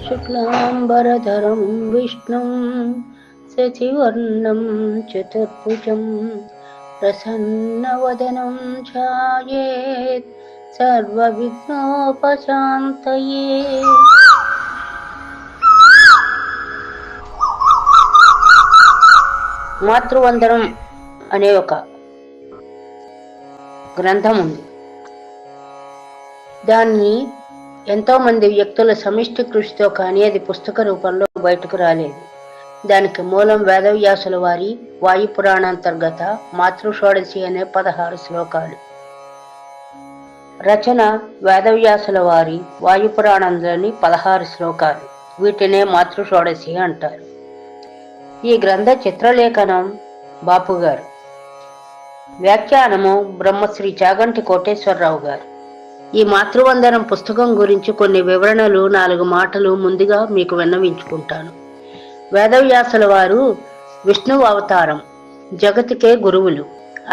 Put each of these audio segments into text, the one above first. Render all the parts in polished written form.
शुक्लांबरधरं विष्णुं शशिवर्णं चतुर्भुजं प्रसन्नवदनं ध्यायेत् सर्वविघ्नोपशान्तये। మాతృవందనం అనే ఒక గ్రంథం ఉంది. దాన్ని ఎంతో మంది వ్యక్తుల సమిష్టి కృషితో కానీ అది పుస్తక రూపంలో బయటకు రాలేదు. దానికి మూలం వేదవ్యాసుల వారి వాయుపురాణాంతర్గత మాతృషోడశి అనే 16 శ్లోకాలు. రచన వేదవ్యాసుల వారి వాయుపురాణంలోని 16 శ్లోకాలు. వీటినే మాతృషోడశి అంటారు. ఈ గ్రంథ చిత్రలేఖనం బాపు గారు, వ్యాఖ్యానము బ్రహ్మశ్రీ చాగంటి కోటేశ్వరరావు గారు. ఈ మాతృవందనం పుస్తకం గురించి కొన్ని వివరణలు, 4 మాటలు ముందుగా మీకు విన్నవించుకుంటాను. వేదవ్యాసుల వారు విష్ణువు అవతారం, జగతికే గురువులు.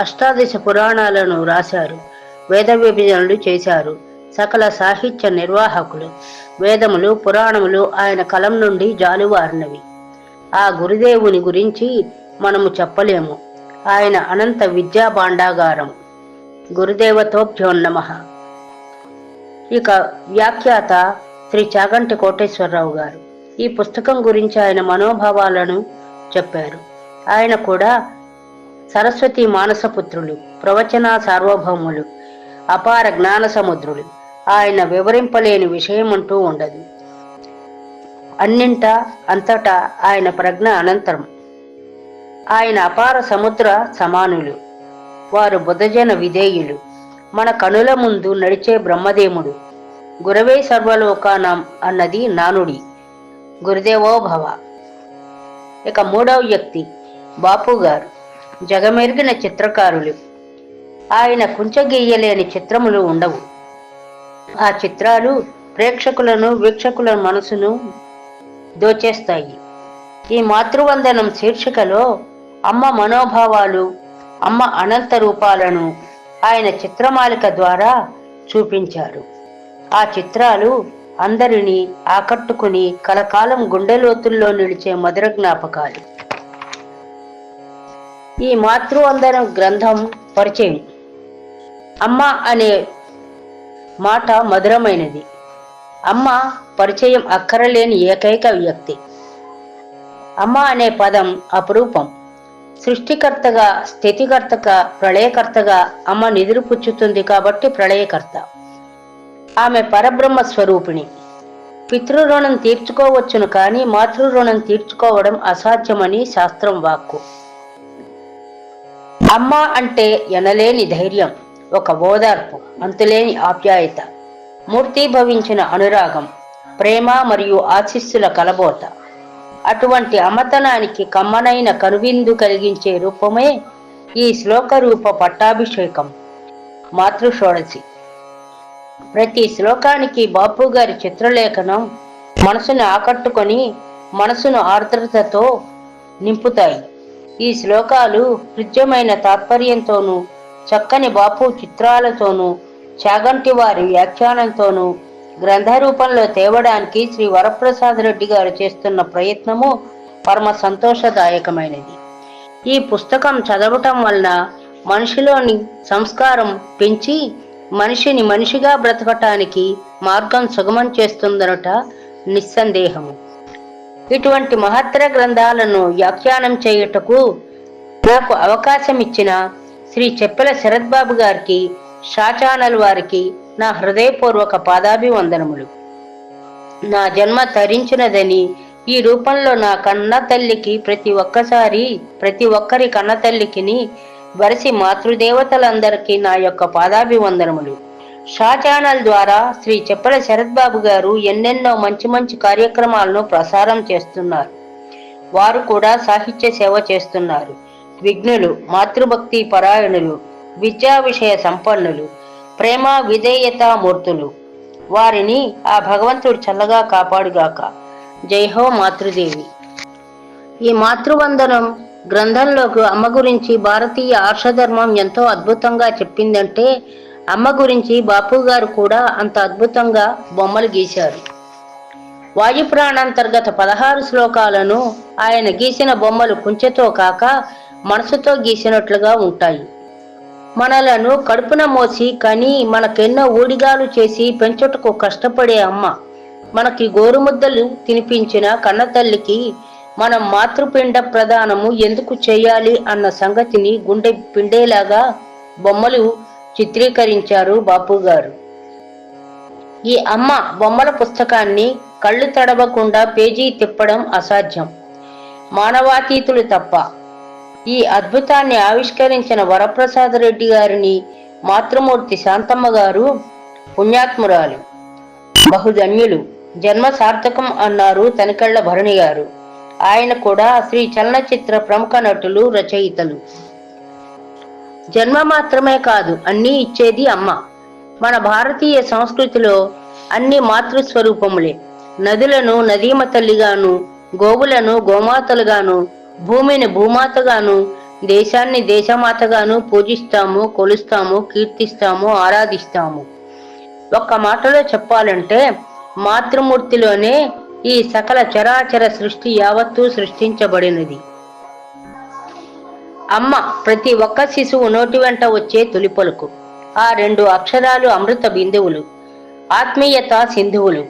18 పురాణాలను రాశారు, వేద విభజనలు చేశారు. సకల సాహిత్య నిర్వాహకులు. వేదములు పురాణములు ఆయన కలం నుండి జాలువారినవి. ఆ గురుదేవుని గురించి మనము చెప్పలేము. ఆయన అనంత విద్యా భాండాగారం. గురుదేవతోభ్యో నమః. ఇక వ్యాఖ్యాత శ్రీ చాగంటి కోటేశ్వరరావు గారు ఈ పుస్తకం గురించి ఆయన మనోభావాలను చెప్పారు. ఆయన కూడా సరస్వతి మానసపుత్రులు, ప్రవచన సార్వభౌములు, అపార జ్ఞాన సముద్రులు. ఆయన వివరింపలేని విషయం అంటూ ఉండదు. అన్నింటా అంతటా ఆయన ప్రజ్ఞ అనంతరం. ఆయన అపార సముద్ర సమానులు. వారు బుధజన విధేయులు. మన కనుల ముందు నడిచే బ్రహ్మదేవుడు. గురవే సర్వలోకానాం అన్నది నానుడి. గురుదేవో భవ. ఇక 3వ వ్యక్తి బాపు గారు. జగమెరిగిన చిత్రకారులు. ఆయన కుంచగీయలేని చిత్రములు ఉండవు. ఆ చిత్రాలు ప్రేక్షకులను, వీక్షకుల మనసును దోచేస్తాయి. ఈ మాతృవందనం శీర్షికలో అమ్మ మనోభావాలు, అమ్మ అనంత రూపాలను ఆయన చిత్రమాలిక ద్వారా చూపించారు. ఆ చిత్రాలు అందరినీ ఆకట్టుకుని కలకాలం గుండెలోతుల్లో నిలిచే మధుర జ్ఞాపకాలు. ఈ మాతృవందనం గ్రంథం పరిచయం. అమ్మ అనే మాట మధురమైనది. అమ్మ పరిచయం అక్కరలేని ఏకైక వ్యక్తి. అమ్మ అనే పదం అపురూపం. సృష్టికర్తగా, స్థితికర్తగా, ప్రళయకర్తగా అమ్మ నిద్రపుచ్చుతుంది కాబట్టి ప్రళయకర్త. ఆమె పరబ్రహ్మ స్వరూపిణి. పితృరుణం తీర్చుకోవచ్చును కానీ మాతృరుణం తీర్చుకోవడం అసాధ్యమని శాస్త్రం వాక్కు. అమ్మ అంటే ఎనలేని ధైర్యం, ఒక ఓదార్పు, అంతులేని ఆప్యాయత, మూర్తీభవించిన అనురాగం, ప్రేమ మరియు ఆశీస్సుల కలబోత. అటువంటి అమ్మతనానికి కమ్మనైన కనువిందు కలిగించే రూపమే ఈ శ్లోక రూప పట్టాభిషేకం మాతృషోడశి. ప్రతి శ్లోకానికి బాపు గారి చిత్రలేఖనం మనసును ఆకట్టుకొని మనసును ఆర్ద్రతతో నింపుతాయి. ఈ శ్లోకాలు హృద్యమైన తాత్పర్యంతోనూ, చక్కని బాపు చిత్రాలతోనూ, చాగంటి వారి వ్యాఖ్యానంతోనూ గ్రంథ రూపంలో తేవడానికి శ్రీ వరప్రసాద్ రెడ్డి గారు చేస్తున్న ప్రయత్నము పరమ సంతోషదాయకమైనది. ఈ పుస్తకం చదవటం వలన మనిషిలోని సంస్కారం పెంచి మనిషిని మనిషిగా బ్రతకటానికి మార్గం సుగమం చేస్తుందనట నిస్సందేహము. ఇటువంటి మహత్తర గ్రంథాలను వ్యాఖ్యానం చేయుటకు నాకు అవకాశం ఇచ్చిన శ్రీ చెప్పెల శరత్బాబు గారికి, షా ఛానల్ వారికి నా హృదయపూర్వక పాదాభివందనములు. నా జన్మ తరించినదని ఈ రూపంలో నా కన్న తల్లికి ప్రతి ఒక్కరి కన్న తల్లికిని వరసి మాతృదేవతలందరికీ నా యొక్క పాదాభివందనములు. షా ఛానల్ ద్వారా శ్రీ చెప్పెల శరత్బాబు గారు ఎన్నెన్నో మంచి మంచి కార్యక్రమాలను ప్రసారం చేస్తున్నారు. వారు కూడా సాహిత్య సేవ చేస్తున్నారు. విఘ్నులు, మాతృభక్తి పరాయణులు, విద్యా విషయ సంపన్నులు, ప్రేమ విధేయత మూర్తులు. వారిని ఆ భగవంతుడు చల్లగా కాపాడుగాక. జై హో మాతృదేవి. ఈ మాతృవందనం గ్రంథంలోకి అమ్మ గురించి భారతీయ ఆర్షధర్మం ఎంతో అద్భుతంగా చెప్పిందంటే అమ్మ గురించి బాపు గారు కూడా అంత అద్భుతంగా బొమ్మలు గీశారు. వాయుపురాణాంతర్గత 16 శ్లోకాలను ఆయన గీసిన బొమ్మలు కుంచెతో కాక మనసుతో గీసినట్లుగా ఉంటాయి. మనలను కడుపున మోసి కని మనకెన్నో ఊడిగాలు చేసి పెంచుటకు కష్టపడే అమ్మ, మనకి గోరుముద్దలు తినిపించిన కన్నతల్లికి మనం మాతృపిండ ప్రదానము ఎందుకు చేయాలి అన్న సంగతిని గుండె పిండేలాగా బొమ్మలు చిత్రీకరించారు బాపుగారు. ఈ అమ్మ బొమ్మల పుస్తకాన్ని కళ్ళు తడవకుండా పేజీ తిప్పడం అసాధ్యం, మానవాతీతులు తప్ప. ఈ అద్భుతాన్ని ఆవిష్కరించిన వరప్రసాదరెడ్డి గారిని మాతృమూర్తి శాంతమ్మ గారు పుణ్యాత్మురాలు, బహుధన్యులు, జన్మ సార్థకం అన్నారు తనికెళ్ల భరణి గారు. ఆయన కూడా శ్రీ చలనచిత్ర ప్రముఖ నటులు, రచయితలు. జన్మ మాత్రమే కాదు, అన్నీ ఇచ్చేది అమ్మ. మన భారతీయ సంస్కృతిలో అన్ని మాతృస్వరూపములే. నదులను నదీమ తల్లిగాను, గోవులను గోమాతలుగాను, భూమిని భూమాతగాను, దేశాన్ని దేశమాతగాను పూజిస్తాము, కొలుస్తాము, కీర్తిస్తాము, ఆరాధిస్తాము. ఒక్క మాటలో చెప్పాలంటే మాతృమూర్తిలోనే ఈ సకల చరాచర సృష్టి యావత్తూ సృష్టించబడినది. అమ్మ ప్రతి ఒక్క శిశువు నోటి వెంట వచ్చే తొలి పలుకు. ఆ 2 అక్షరాలు అమృత బిందువులు, ఆత్మీయత సింధువులు.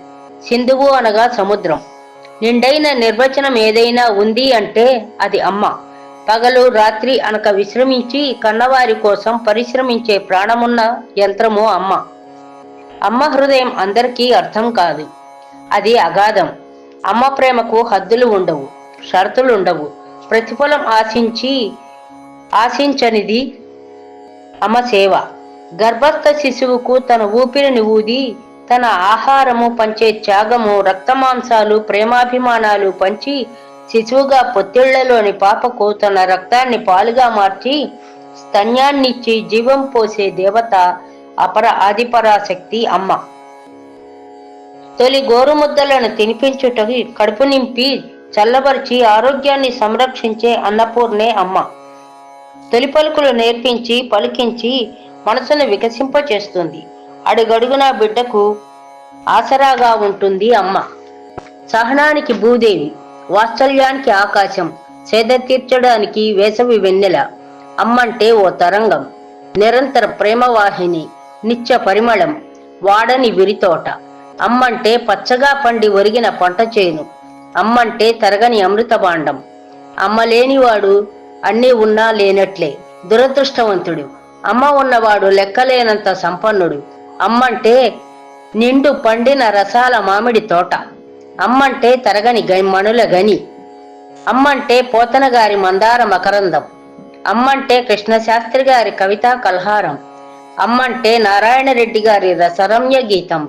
సింధువు అనగా సముద్రం. నిండైన నిర్వచనం ఏదైనా ఉంది అంటే అది అమ్మ. పగలు రాత్రి అనక విశ్రమించి కన్నవారి కోసం పరిశ్రమించే ప్రాణమున్న యంత్రము అమ్మ. అమ్మ హృదయం అందరికీ అర్థం కాదు, అది అగాధం. అమ్మ ప్రేమకు హద్దులు ఉండవు, షరతులుండవు. ప్రతిఫలం ఆశించనిది అమ్మ సేవ. గర్భస్థ శిశువుకు తన ఊపిరిని ఊది తన ఆహారము పంచే త్యాగము, రక్తమాంసాలు, ప్రేమాభిమానాలు పంచి శిశువుగా పొత్తిళ్లలోని పాపకు తన రక్తాన్ని పాలుగా మార్చి స్తన్యాన్నిచ్చి జీవం పోసే దేవత అపర ఆదిపరాశక్తి అమ్మ. తొలి గోరుముద్దలను తినిపించుటకి కడుపు నింపి చల్లబరిచి ఆరోగ్యాన్ని సంరక్షించే అన్నపూర్ణే అమ్మ. తొలి పలుకులు నేర్పించి పలికించి మనసును వికసింపచేస్తుంది. అడుగడుగున బిడ్డకు ఆసరాగా ఉంటుంది అమ్మ. సహనానికి భూదేవి, వాత్సల్యానికి ఆకాశం, సేద తీర్చడానికి వేసవి వెన్నెల. అమ్మంటే ఓ తరంగం, నిరంతర ప్రేమవాహిని, నిత్య పరిమళం, వాడని విరితోట. అమ్మంటే పచ్చగా పండి ఒరిగిన పంట చేను. అమ్మంటే తరగని అమృత భాండం. అమ్మ లేనివాడు అన్నీ ఉన్నా లేనట్లే, దురదృష్టవంతుడు. అమ్మ ఉన్నవాడు లెక్కలేనంత సంపన్నుడు. అమ్మంటే నిండు పండిన రసాల మామిడి తోట. అమ్మంటే తరగని మణుల గని. అమ్మంటే పోతన గారి మందార మకరందం. అమ్మంటే కృష్ణశాస్త్రి గారి కవితా కల్హారం. అమ్మంటే నారాయణరెడ్డి గారి రసరమ్య గీతం.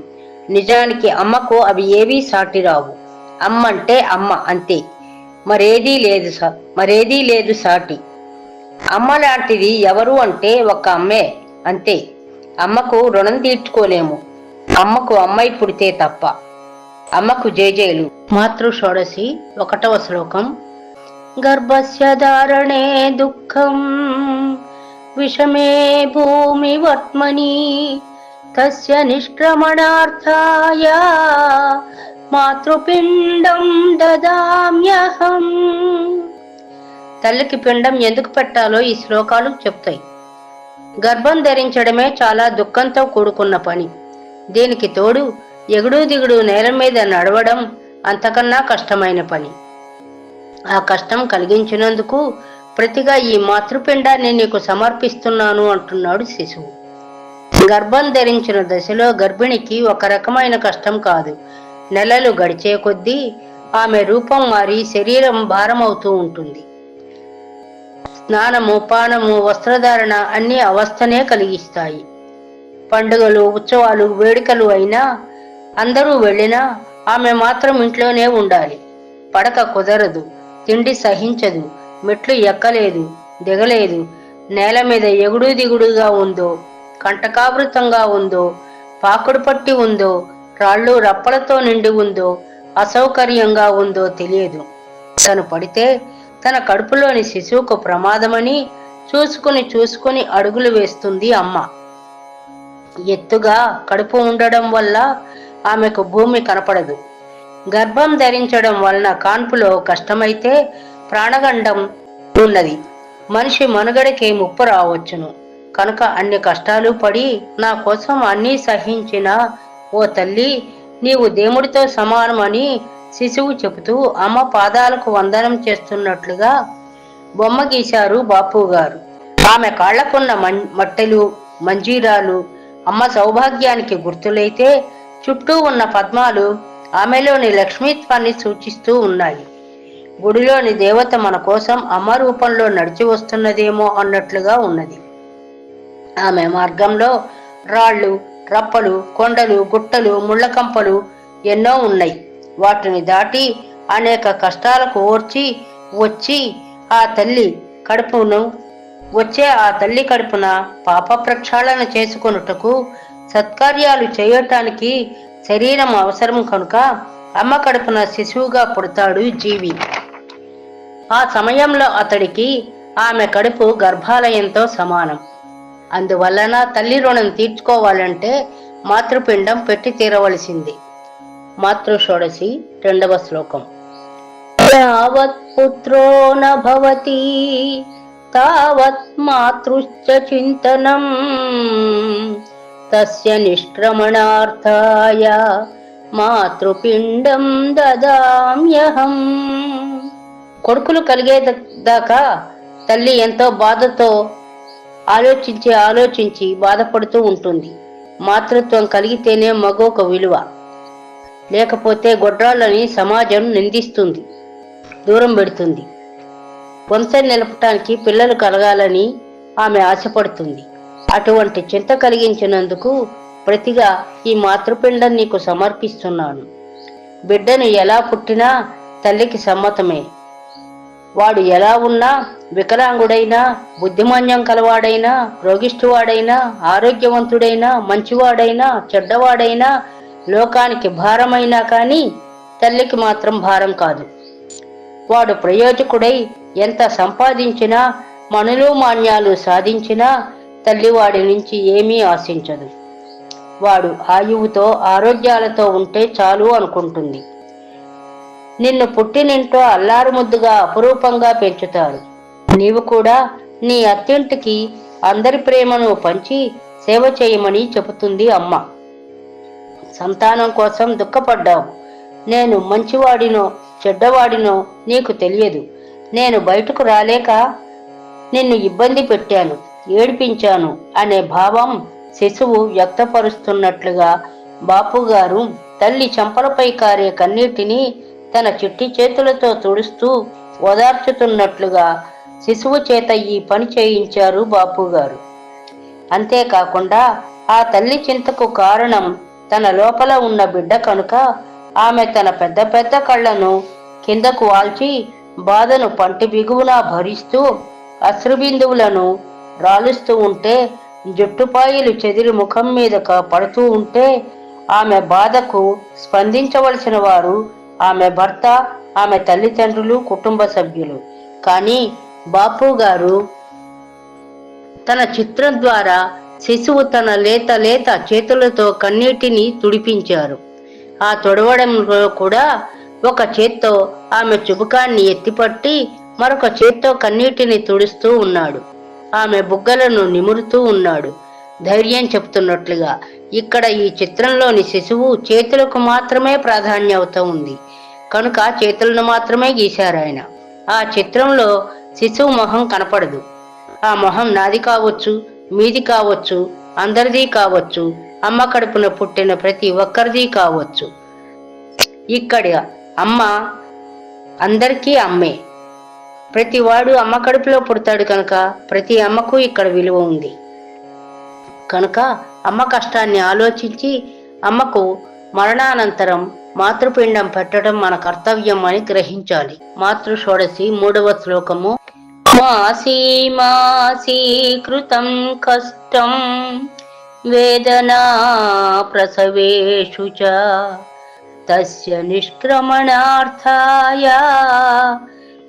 నిజానికి అమ్మకు అవి ఏవీ సాటిరావు. అమ్మంటే అమ్మ అంతే, మరేదీ లేదు సాటి. అమ్మ లాంటిది ఎవరు అంటే ఒక్క అమ్మే, అంతే. అమ్మకు రుణం తీర్చుకోలేము, అమ్మకు అమ్మాయి పుడితే తప్ప. అమ్మకు జేజేలు. మాతృ షోడశి 1వ శ్లోకం. గర్భస్య ధారణే దుఃఖం విషమే భూమి వర్త్మని తస్య నిష్క్రమణార్థాయ మాతృపిండం దదామ్యహం. తల్లికి పిండం ఎందుకు పెట్టాలో ఈ శ్లోకాలు చెప్తాయి. గర్భం ధరించడమే చాలా దుఃఖంతో కూడుకున్న పని. దీనికి తోడు ఎగుడు దిగుడు నేల మీద నడవడం అంతకన్నా కష్టమైన పని. ఆ కష్టం కలిగించినందుకు ప్రతిగా ఈ మాతృపిండాన్ని నీకు సమర్పిస్తున్నాను అంటున్నాడు శిశువు. గర్భం ధరించిన దశలో గర్భిణికి ఒక రకమైన కష్టం కాదు. నెలలు గడిచే కొద్దీ ఆమె రూపం మారి శరీరం భారమవుతూ ఉంటుంది. స్నానము, పానము, వస్త్రధారణ అన్ని అవస్థనే కలిగిస్తాయి. పండుగలు, ఉత్సవాలు, వేడుకలు అయినా అందరూ వెళ్ళినా ఆమె మాత్రం ఇంట్లోనే ఉండాలి. పడక కుదరదు, తిండి సహించదు, మెట్లు ఎక్కలేదు, దిగలేదు. నేల మీద ఎగుడు దిగుడుగా ఉందో, కంటకావృతంగా ఉందో, పాకుడు పట్టి ఉందో, రాళ్ళు రప్పలతో నిండి ఉందో, అసౌకర్యంగా ఉందో తెలియదు. తను పడితే తన కడుపులోని శిశువుకు ప్రమాదమని చూసుకుని అడుగులు వేస్తుంది అమ్మ. ఎత్తుగా కడుపు ఉండడం వల్ల ఆమెకు భూమి కనపడదు. గర్భం ధరించడం వలన కాన్పులో కష్టమైతే ప్రాణగండం ఉన్నది. మనిషి మనుగడకి ముప్పు రావచ్చును. కనుక అన్ని కష్టాలు పడి నా కోసం అన్నీ సహించిన ఓ తల్లి, నీవు దేవుడితో సమానమని శిశువు చెబుతూ అమ్మ పాదాలకు వందనం చేస్తున్నట్లుగా బొమ్మ గీశారు బాపు గారు. ఆమె కాళ్లకున్న మట్టెలు మంజీరాలు అమ్మ సౌభాగ్యానికి గుర్తులైతే, చుట్టూ ఉన్న పద్మాలు ఆమెలోని లక్ష్మీత్వాన్ని సూచిస్తూ ఉన్నాయి. గుడిలోని దేవత మన కోసం అమ్మ రూపంలో నడిచి వస్తున్నదేమో అన్నట్లుగా ఉన్నది. ఆమె మార్గంలో రాళ్ళు, రప్పలు, కొండలు, గుట్టలు, ముళ్ళకంపలు ఎన్నో ఉన్నాయి. వాటిని దాటి అనేక కష్టాలకు ఓర్చి వచ్చి ఆ తల్లి కడుపున పాప ప్రక్షాళన చేసుకొనుటకు సత్కార్యాలు చేయటానికి శరీరం అవసరం. కనుక అమ్మ కడుపున శిశువుగా పుడతాడు జీవి. ఆ సమయంలో అతడికి ఆమె కడుపు గర్భాలయంతో సమానం. అందువలన తల్లి రుణం తీర్చుకోవాలంటే మాతృపిండం పెట్టి తీరవలసింది. మాతృ షోడశి 2వ శ్లోకం. యావత్ పుత్రో న భవతి తావత్ మాతృశ్చ చింతనం తస్య నిష్క్రమణార్థాయ మాతృపిండం దదామ్యహం. కొడుకులు కలిగేదాకా తల్లి ఎంతో బాధతో ఆలోచించి బాధపడుతూ ఉంటుంది. మాతృత్వం కలిగితేనే మగోక విలువ, లేకపోతే గొడ్రాళ్ళని సమాజం నిందిస్తుంది, దూరం పెడుతుంది. వంశ నిలపటానికి పిల్లలు కలగాలని ఆమె ఆశపడుతుంది. అటువంటి చింత కలిగించినందుకు ప్రతిగా ఈ మాతృపిండం నీకు సమర్పిస్తున్నాను. బిడ్డను ఎలా పుట్టినా తల్లికి సమ్మతమే. వాడు ఎలా ఉన్నా, వికలాంగుడైనా, బుద్ధిమాన్యం కలవాడైనా, రోగిష్ఠువాడైనా, ఆరోగ్యవంతుడైనా, మంచివాడైనా, చెడ్డవాడైనా, లోకానికి భారమైనా కానీ తల్లికి మాత్రం భారం కాదు. వాడు ప్రయోజకుడై ఎంత సంపాదించినా, మనులు మాన్యాలు సాధించినా తల్లి వాడి నుంచి ఏమీ ఆశించదు. వాడు ఆయువుతో ఆరోగ్యాలతో ఉంటే చాలు అనుకుంటుంది. నిన్ను పుట్టినింటో అల్లారు ముద్దుగా అపురూపంగా పెంచుతారు. నీవు కూడా నీ అత్తింటికి అందరి ప్రేమను పంచి సేవ చేయమని చెబుతుంది అమ్మ. సంతానం కోసం దుఃఖపడ్డావు. నేను మంచివాడినో చెడ్డవాడినో నీకు తెలియదు. నేను బయటకు రాలేక నిన్ను ఇబ్బంది పెట్టాను, ఏడిపించాను అనే భావం శిశువు వ్యక్తపరుస్తున్నట్లుగా బాపుగారు తల్లి చెంపలపై కారే కన్నీటిని తన చిట్టి చేతులతో తుడుస్తూ ఓదార్చుతున్నట్లుగా శిశువు చేత ఈ పని చేయించారు బాపుగారు. అంతేకాకుండా ఆ తల్లి చింతకు కారణం తన లోపల ఉన్న బిడ్డ కనుక ఆమె తన పెద్ద పెద్ద కళ్ళను కిందకు వాల్చి బాధను పంటి బిగువునా భరిస్తూ అశ్రుబిందువులను రాలుస్తూ ఉంటే, జుట్టుపాయలు చెదిరి ముఖం మీద పడుతూ ఉంటే ఆమె బాధకు స్పందించవలసిన వారు ఆమె భర్త, ఆమె తల్లిదండ్రులు, కుటుంబ సభ్యులు. కానీ బాపు గారు తన చిత్రం ద్వారా శిశువు తన లేత చేతులతో కన్నీటిని తుడిపించారు. ఆ తొడవడంలో కూడా ఒక చేత్తో ఆమె చుబుకాన్ని ఎత్తిపట్టి మరొక చేత్తో కన్నీటిని తుడుస్తూ ఉన్నాడు. ఆమె బుగ్గలను నిమురుతూ ఉన్నాడు, ధైర్యం చెప్తున్నట్లుగా. ఇక్కడ ఈ చిత్రంలోని శిశువు చేతులకు మాత్రమే ప్రాధాన్యత ఉంది కనుక చేతులను మాత్రమే గీశారాయన. ఆ చిత్రంలో శిశువు మొహం కనపడదు. ఆ మొహం నాది కావచ్చు, మీది కావచ్చు, అందరిది కావచ్చు, అమ్మ కడుపున పుట్టిన ప్రతి ఒక్కరిది కావచ్చు. ఇక్కడ అమ్మ అందరికీ అమ్మే. ప్రతివాడు అమ్మ కడుపులో పుడతాడు కనుక ప్రతి అమ్మకు ఇక్కడ విలువ ఉంది. కనుక అమ్మ కష్టాన్ని ఆలోచించి అమ్మకు మరణానంతరం మాతృపిండం పెట్టడం మన కర్తవ్యం అని గ్రహించాలి. మాతృ షోడశి 3వ శ్లోకము. మాసీ మాసీ కృతం కష్టం వేదనా ప్రసవేషు చ తస్య నిష్క్రమణార్థాయ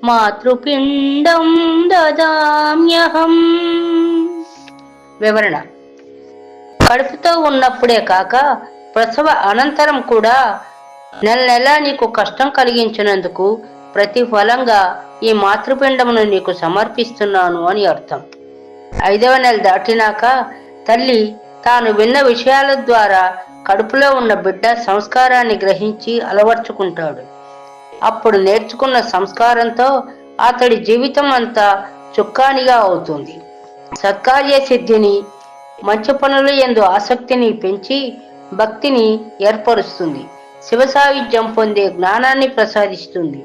మాతృపిండం దదామ్యహం. వివరణ. కడుపుతో ఉన్నప్పుడే కాక ప్రసవ అనంతరం కూడా నెల నెలా నీకు కష్టం కలిగించినందుకు ప్రతిఫలంగా ఈ మాతృపిండమును నీకు సమర్పిస్తున్నాను అని అర్థం. 5వ నెల దాటినాక తల్లి తాను విన్న విషయాల ద్వారా కడుపులో ఉన్న బిడ్డ సంస్కారాన్ని గ్రహించి అలవర్చుకుంటాడు. అప్పుడు నేర్చుకున్న సంస్కారంతో అతడి జీవితం అంతా చుక్కానిగా అవుతుంది. సత్కార్య సిద్ధిని, మంచి పనుల యందు ఆసక్తిని పెంచి భక్తిని ఏర్పరుస్తుంది. శివ సాయుధ్యం పొందే జ్ఞానాన్ని ప్రసాదిస్తుంది.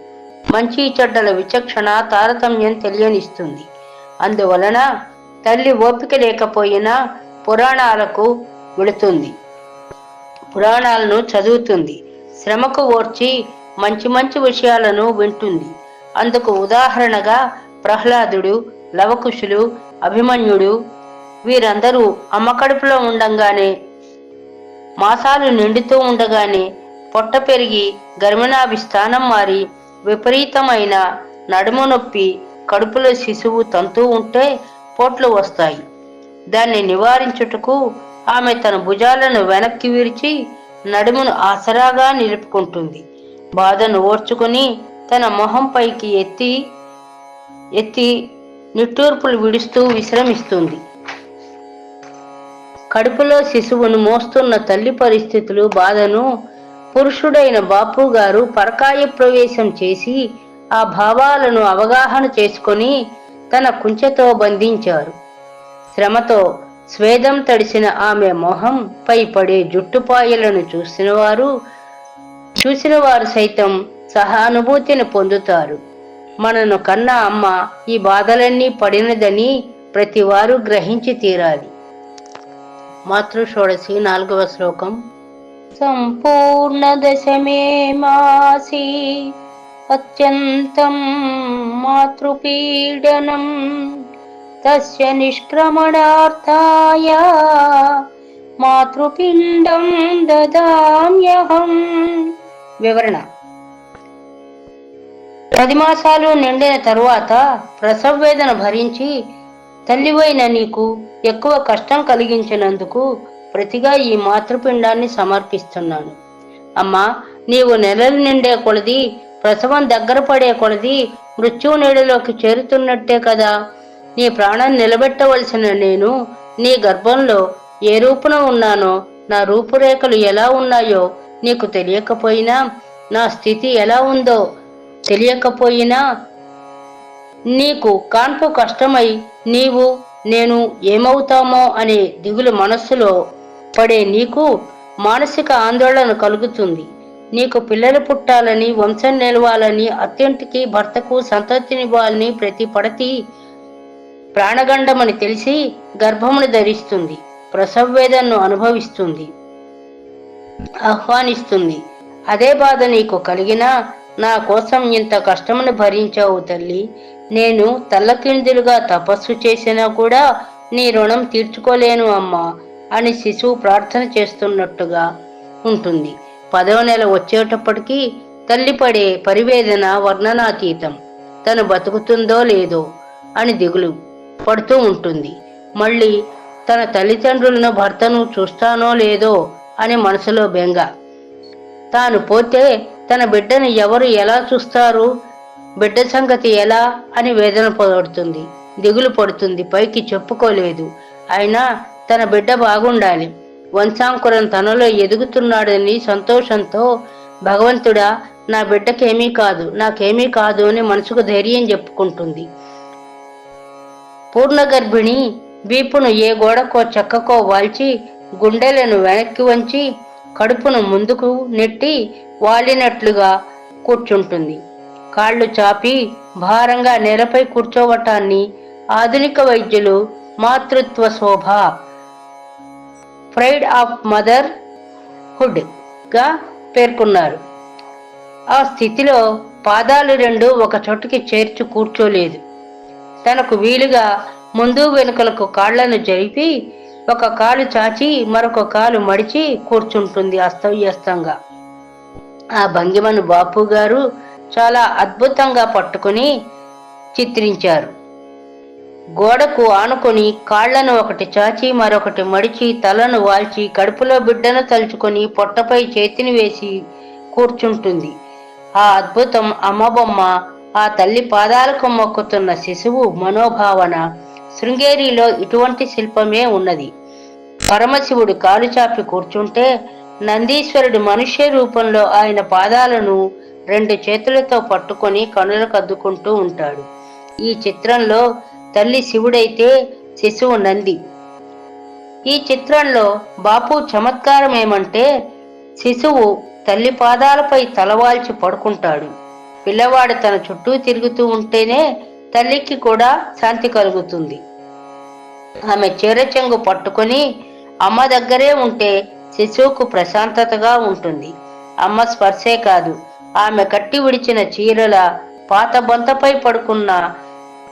మంచి చెడ్డల విచక్షణ తారతమ్యం తెలియనిస్తుంది. అందువలన తల్లి ఓపిక లేకపోయినా పురాణాలకు వెళుతుంది, పురాణాలను చదువుతుంది. శ్రమకు ఓర్చి మంచి మంచి విషయాలను వింటుంది. అందుకు ఉదాహరణగా ప్రహ్లాదుడు, లవకుశులు, అభిమన్యుడు వీరందరూ అమ్మ కడుపులో ఉండంగానే, మాసాలు నిండుతూ ఉండగానే పొట్ట పెరిగి గర్భనాభి స్థానం మారి విపరీతమైన నడుము నొప్పి కడుపులో శిశువు తంతూ ఉంటే పోట్లు వస్తాయి. దాన్ని నివారించుటకు ఆమె తన భుజాలను వెనక్కి విరిచి నడుమును ఆసరాగా నిలుపుకుంటుంది. బాధను ఓర్చుకుని తన మొహం పైకి ఎత్తి నిట్టూర్పులు విడుస్తూ విశ్రమిస్తుంది. కడుపులో శిశువును మోస్తున్న తల్లి పరిస్థితులు, బాధను పురుషుడైన బాపు గారు పరకాయ ప్రవేశం చేసి ఆ భావాలను అవగాహన చేసుకొని తన కుంచెతో బంధించారు. శ్రమతో స్వేదం తడిసిన ఆమె మొహం పై పడే జుట్టుపాయలను చూసిన వారు సైతం సహానుభూతిని పొందుతారు. మనను కన్న అమ్మ ఈ బాధలన్నీ పడినదని ప్రతి వారు గ్రహించి తీరాలి. మాతృషోడశి 4వ శ్లోకం. సంపూర్ణ దశమే మాసి అత్యంతం మాతృపీడనం తస్య నిష్క్రమణార్థాయ మాతృపిండం దదామ్యహం. వివరణ: 10 మాసాలు నిండిన తరువాత ప్రసవ వేదన భరించి తల్లివైన నీకు ఎక్కువ కష్టం కలిగించినందుకు ప్రతిగా ఈ మాతృపిండాన్ని సమర్పిస్తున్నాను. అమ్మా, నీవు నెలలు నిండే కొలది, ప్రసవం దగ్గర పడే కొలది మృత్యువు నీడలోకి చేరుతున్నట్టే కదా. నీ ప్రాణం నిలబెట్టవలసిన నేను నీ గర్భంలో ఏ రూపున ఉన్నానో, నా రూపురేఖలు ఎలా ఉన్నాయో నీకు తెలియకపోయినా, నా స్థితి ఎలా ఉందో తెలియకపోయినా, నీకు కాన్పు కష్టమై నీవు నేను ఏమవుతామో అనే దిగులు మనస్సులో పడే నీకు మానసిక ఆందోళన కలుగుతుంది. నీకు పిల్లలు పుట్టాలని, వంశం నిలవాలని, అత్యంటికి భర్తకు సంతతినివ్వాలని ప్రతి పడతి ప్రాణగండమని తెలిసి గర్భమును ధరిస్తుంది. ప్రసవ వేదనను అనుభవిస్తుంది, ఆహ్వానిస్తుంది. అదే బాధ నీకు కలిగినా నా కోసం ఇంత కష్టమును భరించావు తల్లి. నేను తల్లకిందులుగా తపస్సు చేసినా కూడా నీ రుణం తీర్చుకోలేను అమ్మా అని శిశువు ప్రార్థన చేస్తున్నట్టుగా ఉంటుంది. 10వ నెల వచ్చేటప్పటికీ తల్లి పడే పరివేదన వర్ణనాతీతం. తను బతుకుతుందో లేదో అని దిగులు పడుతూ ఉంటుంది. మళ్ళీ తన తల్లిదండ్రులను, భర్తను చూస్తానో లేదో అని మనసులో బెంగ. తాను పోతే తన బిడ్డను ఎవరు ఎలా చూస్తారు, బిడ్డ సంగతి ఎలా అని వేదన పడుతుంది, దిగులు పడుతుంది. పైకి చెప్పుకోలేదు. అయినా తన బిడ్డ బాగుండాలి, వంశాంకురం తనలో ఎదుగుతున్నాడని సంతోషంతో భగవంతుడా నా బిడ్డకేమీ కాదు, నాకేమీ కాదు అని మనసుకు ధైర్యం చెప్పుకుంటుంది. పూర్ణగర్భిణి వీపును ఏ గోడకో చెక్కకో వాల్చి గుండెలను వెనక్కి వంచి కడుపును ముందుకు నెట్టి వాలినట్లుగా కూర్చుంటుంది. కాళ్ళు చాపి భారంగా నేలపై కూర్చోవటాన్ని ఆధునిక వైద్యులు మాతృత్వ శోభ, ప్రైడ్ ఆఫ్ మదర్ హుడ్ గా పేర్కొన్నారు. ఆ స్థితిలో పాదాలు రెండు ఒక చోటుకి చేర్చి కూర్చోలేదు. తనకు వీలుగా ముందు వెనుకలకు కాళ్లను జరిపి ఒక కాలు చాచి మరొక కాలు మడిచి కూర్చుంటుంది అస్తవ్యస్తంగా. ఆ భంగిమను బాపు గారు చాలా అద్భుతంగా పట్టుకుని చిత్రించారు. గోడకు ఆనుకొని కాళ్లను ఒకటి చాచి మరొకటి మడిచి తలను వాల్చి కడుపులో బిడ్డను తలుచుకొని పొట్టపై చేతిని వేసి కూర్చుంటుంది. ఆ అద్భుతం అమ్మ బొమ్మ, ఆ తల్లి పాదాలకు మొక్కుతున్న శిశువు మనోభావన, శృంగేరిలో ఇటువంటి శిల్పమే ఉన్నది. పరమశివుడు కాలు చాపి కూర్చుంటే నందీశ్వరుడు మనుష్య రూపంలో ఆయన పాదాలను 2 చేతులతో పట్టుకొని కనులకు అద్దుకుంటూ ఉంటాడు. ఈ చిత్రంలో తల్లి శివుడైతే శిశువు నంది. ఈ చిత్రంలో బాపు చమత్కారం ఏమంటే శిశువు తల్లి పాదాలపై తలవాల్చి పడుకుంటాడు. పిల్లవాడు తన చుట్టూ తిరుగుతూ ఉంటేనే తల్లికి కూడా శాంతి కలుగుతుంది. ఆమె చీరచెంగు పట్టుకొని అమ్మ దగ్గరే ఉంటే శిశువుకు ప్రశాంతతగా ఉంటుంది. అమ్మ స్పర్శే కాదు, ఆమె కట్టి విడిచిన చీరల పాత బొంతపై పడుకున్న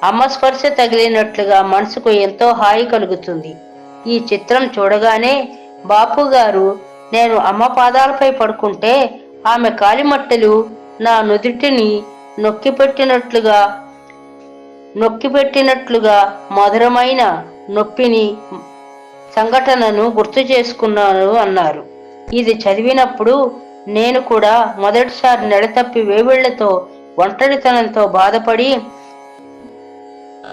అమ్మ స్పర్శ తగిలినట్లుగా మనసుకు ఎంతో హాయి కలుగుతుంది. ఈ చిత్రం చూడగానే బాపు గారు, నేను అమ్మ పాదాలపై పడుకుంటే ఆమె కాలిమట్టెలు నా నుదుటిని నొక్కిపెట్టినట్లుగా మధురమైన నొప్పిని సంఘటనను గుర్తు చేసుకున్నాను అన్నారు. ఇది చదివినప్పుడు నేను కూడా మొదటిసారి నెడతప్పి వేవిళ్లతో ఒంటరితనంతో బాధపడి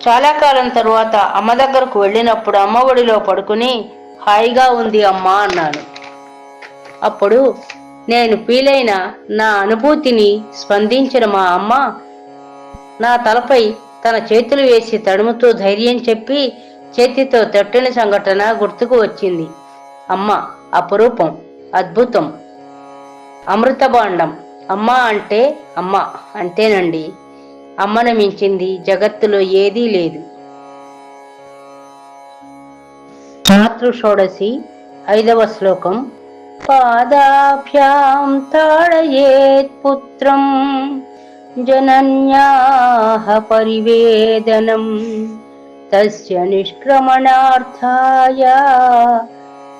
చాలా కాలం తరువాత అమ్మ దగ్గరకు వెళ్ళినప్పుడు అమ్మ ఒడిలో పడుకుని హాయిగా ఉంది అమ్మా అన్నాను. అప్పుడు నేను ఫీలైన నా అనుభూతిని స్పందించిన మా అమ్మ నా తలపై తన చేతులు వేసి తడుముతూ ధైర్యం చెప్పి చేతితో తట్టిన సంఘటన గుర్తుకు వచ్చింది. అమ్మ అపురూపం, అద్భుతం, అమృతభాండం. అమ్మ అంటే అమ్మ అంతేనండి. అమ్మను మించింది జగత్తులో ఏదీ లేదు. మాతృషోడశి 5వ శ్లోకం. పాదాభ్యాం తాడయేత్ పుత్రం జనన్యాః పరివేదనం తస్య నిష్క్రమణార్థాయ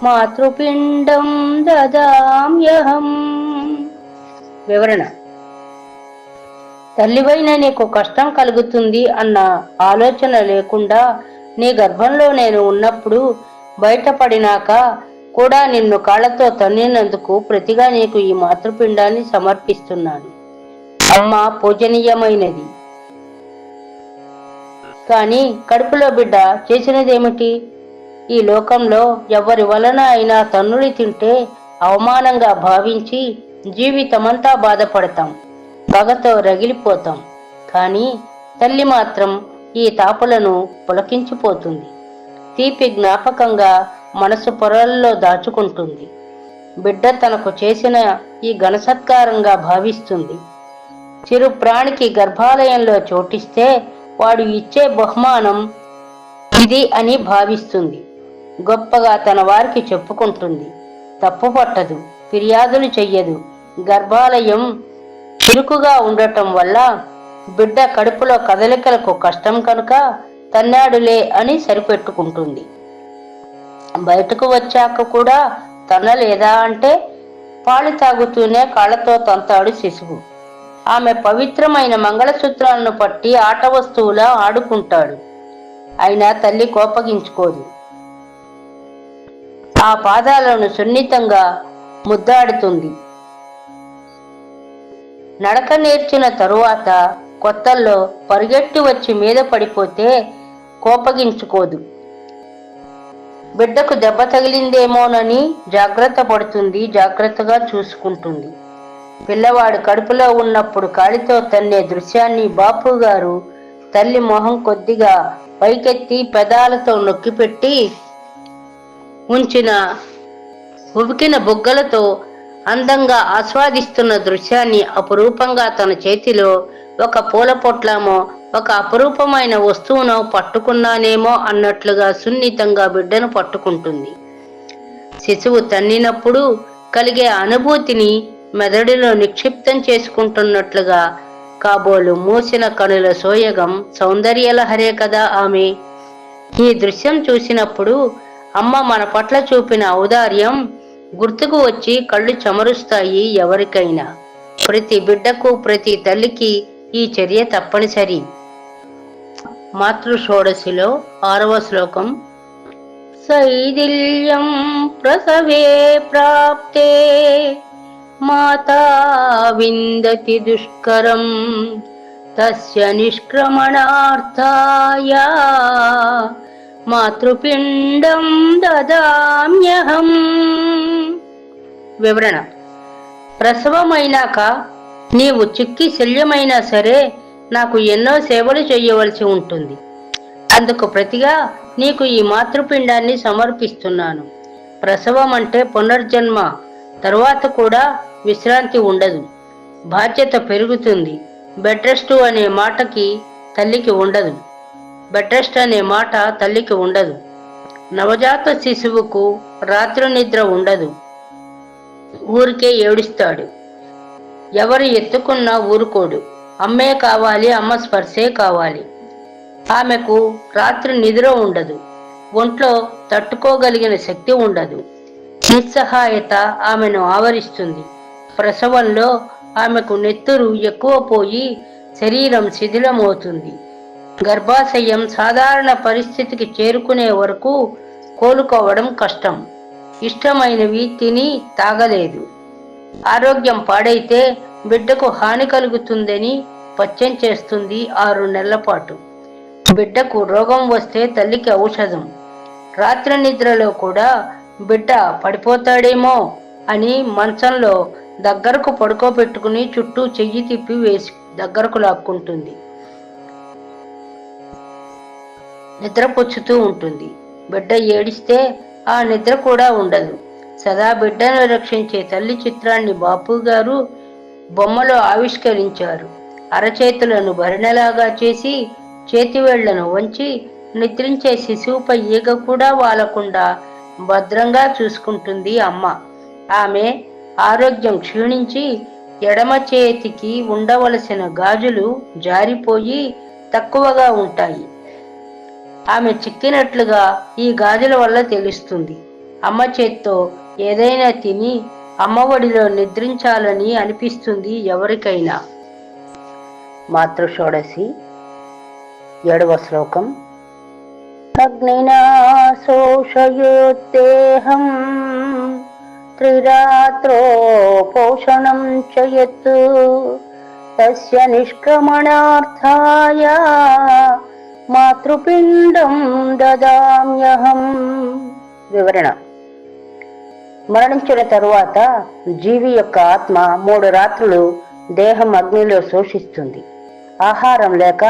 మాతృపిండం దదామ్యహం. వివరణ. తల్లివైన నీకు కష్టం కలుగుతుంది అన్న ఆలోచన లేకుండా నీ గర్భంలో నేను ఉన్నప్పుడు బయటపడినాక కూడా నిన్ను కాళ్లతో తన్నినందుకు ప్రతిగా నీకు ఈ మాతృపిండాన్ని సమర్పిస్తున్నాను. అమ్మ పూజనీయమైనది, కానీ కడుపులో బిడ్డ చేసినదేమిటి? ఈ లోకంలో ఎవరి వలన అయినా తన్నులు తింటే అవమానంగా భావించి జీవితమంతా బాధపడతాం, పగతో రగిలిపోతాం. కానీ తల్లి మాత్రం ఈ తాపులను పులకించిపోతుంది. తీపి జ్ఞాపకంగా మనసు పొరల్లో దాచుకుంటుంది. బిడ్డ తనకు చేసిన ఈ ఘనసత్కారంగా భావిస్తుంది. చిరు ప్రాణికి గర్భాలయంలో చోటిస్తే వాడు ఇచ్చే బహుమానం ఇది అని భావిస్తుంది. గొప్పగా తన వారికి చెప్పుకుంటుంది. తప్పు పట్టదు, ఫిర్యాదులు చెయ్యదు. గర్భాలయం చురుకుగా ఉండటం వల్ల బిడ్డ కడుపులో కదలికలకు కష్టం కనుక తన్నాడులే అని సరిపెట్టుకుంటుంది. బయటకు వచ్చాక కూడా తన్నలేదా అంటే పాలు తాగుతూనే కాళ్లతో తంతాడు శిశువు. ఆమె పవిత్రమైన మంగళసూత్రాలను పట్టి ఆట వస్తువులా ఆడుకుంటాడు. అయినా తల్లి కోపగించుకోదు. ఆ పాదాలను సున్నితంగా ముద్దాడుతుంది. నడక నేర్చిన తరువాత కొత్తల్లో పరిగెట్టి వచ్చి మీద పడిపోతే కోపగించుకోదు. బిడ్డకు దెబ్బ తగిలిందేమోనని జాగ్రత్త పడుతుంది, జాగ్రత్తగా చూసుకుంటుంది. పిల్లవాడు కడుపులో ఉన్నప్పుడు కాలితో తన్నే దృశ్యాన్ని బాపు గారు తల్లి మొహం కొద్దిగా పైకెత్తి పెదాలతో నొక్కిపెట్టి ఉంచిన ఉబికిన బొగ్గలతో అందంగా ఆస్వాదిస్తున్న దృశ్యాన్ని అపురూపంగా తన చేతిలో ఒక పూల పొట్లమో ఒక అపురూపమైన వస్తువును పట్టుకున్నానేమో అన్నట్లుగా సున్నితంగా బిడ్డను పట్టుకుంటుంది. శిశువు తన్నినప్పుడు కలిగే అనుభూతిని మెదడులో నిక్షిప్తం చేసుకుంటున్నట్లుగా కాబోలు మూసిన కనుల సోయగం సౌందర్యలహరే కదా ఆమె. ఈ దృశ్యం చూసినప్పుడు అమ్మ మన పట్ల చూపిన ఔదార్యం గుర్తుకు వచ్చి కళ్ళు చెమరుస్తాయి ఎవరికైనా. ప్రతి బిడ్డకు, ప్రతి తల్లికి ఈ చర్య తప్పనిసరి. మాతృషోడశిలో 6వ శ్లోకం. శైథిల్యం ప్రసవే ప్రాప్తే మాతా విందతి దుష్కరం తస్య నిష్క్రమణార్థాయ మాతృపిండం దదామ్యహం. వివరణ: ప్రసవమైనాక నీవు చిక్కి శల్యమైనా సరే నాకు ఎన్నో సేవలు చేయవలసి ఉంటుంది. అందుకు ప్రతిగా నీకు ఈ మాతృపిండాన్ని సమర్పిస్తున్నాను. ప్రసవం అంటే పునర్జన్మ. తరువాత కూడా విశ్రాంతి ఉండదు, బాధ్యత పెరుగుతుంది. బెడ్ రెస్ట్ అనే మాటకి తల్లికి ఉండదు. బెడ్ రెస్ట్ అనే మాట తల్లికి ఉండదు. నవజాత శిశువుకు రాత్రి నిద్ర ఉండదు, ఊరికే ఏడుస్తాడు. ఎవరు ఎత్తుకున్నా ఊరుకోడు. అమ్మే కావాలి, అమ్మ స్పర్శే కావాలి. ఆమెకు రాత్రి నిద్ర ఉండదు, ఒంట్లో తట్టుకోగలిగిన శక్తి ఉండదు. నిస్సహాయత ఆమెను ఆవరిస్తుంది. ప్రసవంలో ఆమెకు నెత్తురు ఎక్కువ పోయి శరీరం శిథిలమవుతుంది. గర్భాశయం సాధారణ పరిస్థితికి చేరుకునే వరకు కోలుకోవడం కష్టం. ఇష్టమైనవి తిని తాగలేదు. ఆరోగ్యం పాడైతే బిడ్డకు హాని కలుగుతుందని పచ్చం చేస్తుంది 6 నెలల పాటు. బిడ్డకు రోగం వస్తే తల్లికి ఔషధం. రాత్రి నిద్రలో కూడా బిడ్డ పడిపోతాడేమో అని మంచంలో దగ్గరకు పడుకోబెట్టుకుని చుట్టూ చెయ్యి తిప్పి వేసి దగ్గరకు లాక్కుంటుంది. నిద్రపుచ్చుతూ ఉంటుంది. బిడ్డ ఏడిస్తే ఆ నిద్ర కూడా ఉండదు. సదా బిడ్డను రక్షించే తల్లి చిత్రాన్ని బాపు గారు బొమ్మలో ఆవిష్కరించారు. అరచేతులను భరణలాగా చేసి చేతివేళ్లను వంచి నిద్రించే శిశువుపై ఈగ కూడా వాలకుండా భద్రంగా చూసుకుంటుంది అమ్మ. ఆమె ఆరోగ్యం క్షీణించి ఎడమ చేతికి ఉండవలసిన గాజులు జారిపోయి తక్కువగా ఉంటాయి. ఆమె చిక్కినట్లుగా ఈ గాజుల వల్ల తెలుస్తుంది. అమ్మ చేత్తో ఏదైనా తిని అమ్మఒడిలో నిద్రించాలని అనిపిస్తుంది ఎవరికైనా. మాతృషోడశి 7వ శ్లోకం. అగ్నినా శోషయోత్తేహం త్రిరాత్రో పోషణం చయత్ తస్య నిష్క్రమణార్థాయ మాతృపిండం దదామ్యహం. వివరణ: మరణించిన తరువాత జీవి యొక్క ఆత్మ 3 రాత్రులు దేహం అగ్నిలో శోషిస్తుంది. ఆహారం లేక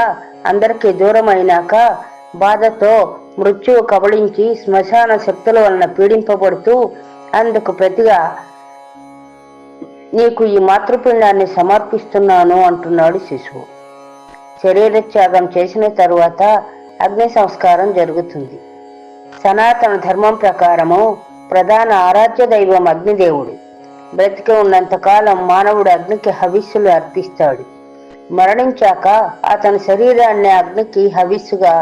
అందరికీ దూరమైనాక బాధతో మృత్యువు కబళించి శ్మశాన శక్తుల వలన పీడింపబడుతూ అందుకు ప్రతిగా నీకు ఈ మాతృపిండాన్ని సమర్పిస్తున్నాను అంటున్నాడు శిశువు. శరీర త్యాగం చేసిన తరువాత అగ్ని సంస్కారం జరుగుతుంది. సనాతన ధర్మం ప్రకారము ప్రధాన ఆరాధ్య దైవం అగ్నిదేవుడు. బ్రతికి ఉన్నంతకాలం మానవుడు అగ్నికి హవిస్సులు అర్పిస్తాడు. మరణించాక అతని శరీరాన్ని అగ్నికి హవిస్సుగా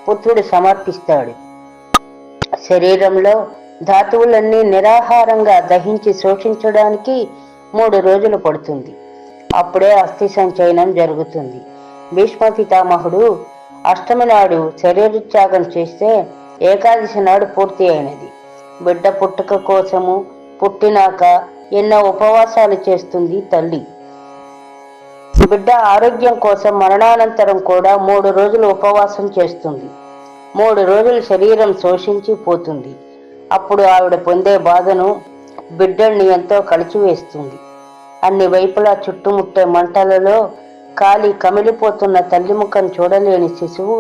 పుత్రుడు సమర్పిస్తాడు. శరీరంలో ధాతువులన్నీ నిరాహారంగా దహించి శోషించడానికి 3 రోజులు పడుతుంది. అప్పుడే అస్థి సంచయనం జరుగుతుంది. భీష్మ పితామహుడు అష్టమి నాడు శరీరత్యాగం చేస్తే ఏకాదశి నాడు పూర్తి అయినది. బిడ్డ పుట్టుక కోసము పుట్టినాక ఎన్నో ఉపవాసాలు చేస్తుంది తల్లి. బిడ్డ ఆరోగ్యం కోసం మరణానంతరం కూడా 3 రోజులు ఉపవాసం చేస్తుంది. 3 రోజులు శరీరం శోషించి పోతుంది. అప్పుడు ఆవిడ పొందే బాధను బిడ్డల్ని ఎంతో కలిచివేస్తుంది. అన్ని వైపులా చుట్టుముట్టే మంటలలో కాలి కమిలిపోతున్న తల్లి ముఖం చూడలేని శిశువు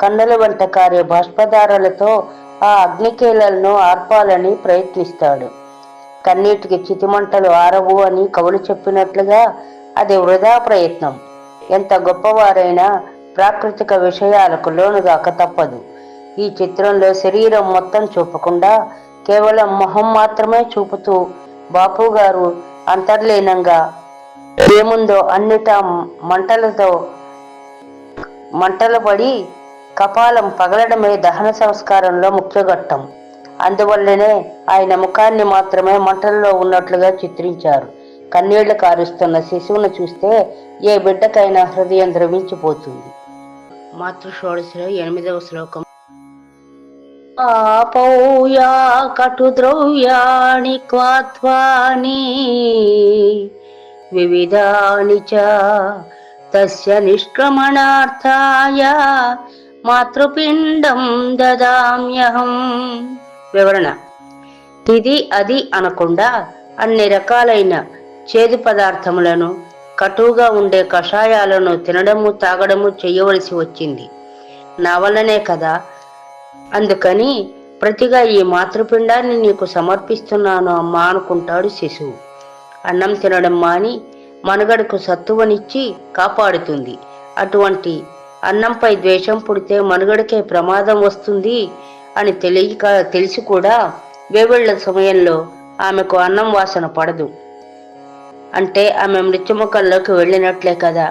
కన్నుల వెంట కారే బాష్పధారలతో ఆ అగ్నికేలను ఆర్పాలని ప్రయత్నిస్తాడు. కన్నీటికి చితిమంటలు ఆరవు అని కవులు చెప్పినట్లుగా అది వృధా ప్రయత్నం. ఎంత గొప్పవారైనా ప్రాకృతిక విషయాలకు లోనుగాక తప్పదు. ఈ చిత్రంలో శరీరం మొత్తం చూపకుండా కేవలం మొహం మాత్రమే చూపుతూ బాపు గారు అంతర్లీనంగా ఏముందో అన్నిటా మంటలు పడి కపాలం పగలడమే దహన సంస్కారంలో ముఖ్య ఘట్టం. అందువల్లనే ఆయన ముఖాన్ని మాత్రమే మంటల్లో ఉన్నట్లుగా చిత్రించారు. కన్నీళ్లు కారుస్తున్న శిశువును చూస్తే ఏ బిడ్డకైనా హృదయం ద్రవించిపోతుంది. మాతృషోడశిలో 8వ శ్లోకం. ఆపౌయా కటుద్రవ్యాణి క్వాత్వాని వివిధాని చ తస్య నిష్క్రమణార్థాయ మాతృపిండం దదామ్యహం. వివరణ: ఇది అది అనకుండా అన్ని రకాలైన చేదు పదార్థములను, కటువుగా ఉండే కషాయాలను తినడము తాగడము చేయవలసి వచ్చింది నా వల్లనే కదా. అందుకని ప్రతిగా ఈ మాతృపిండాన్ని నీకు సమర్పిస్తున్నాను అమ్మా అనుకుంటాడు శిశువు. అన్నం తినడం మాని మనుగడకు సత్తువనిచ్చి కాపాడుతుంది. అటువంటి అన్నంపై ద్వేషం పుడితే మనుగడకే ప్రమాదం వస్తుంది అని తెలిసి కూడా వేవిళ్ల సమయంలో ఆమెకు అన్నం వాసన పడదు అంటే ఆమె మృత్యుముఖంలోకి వెళ్ళినట్లే కదా.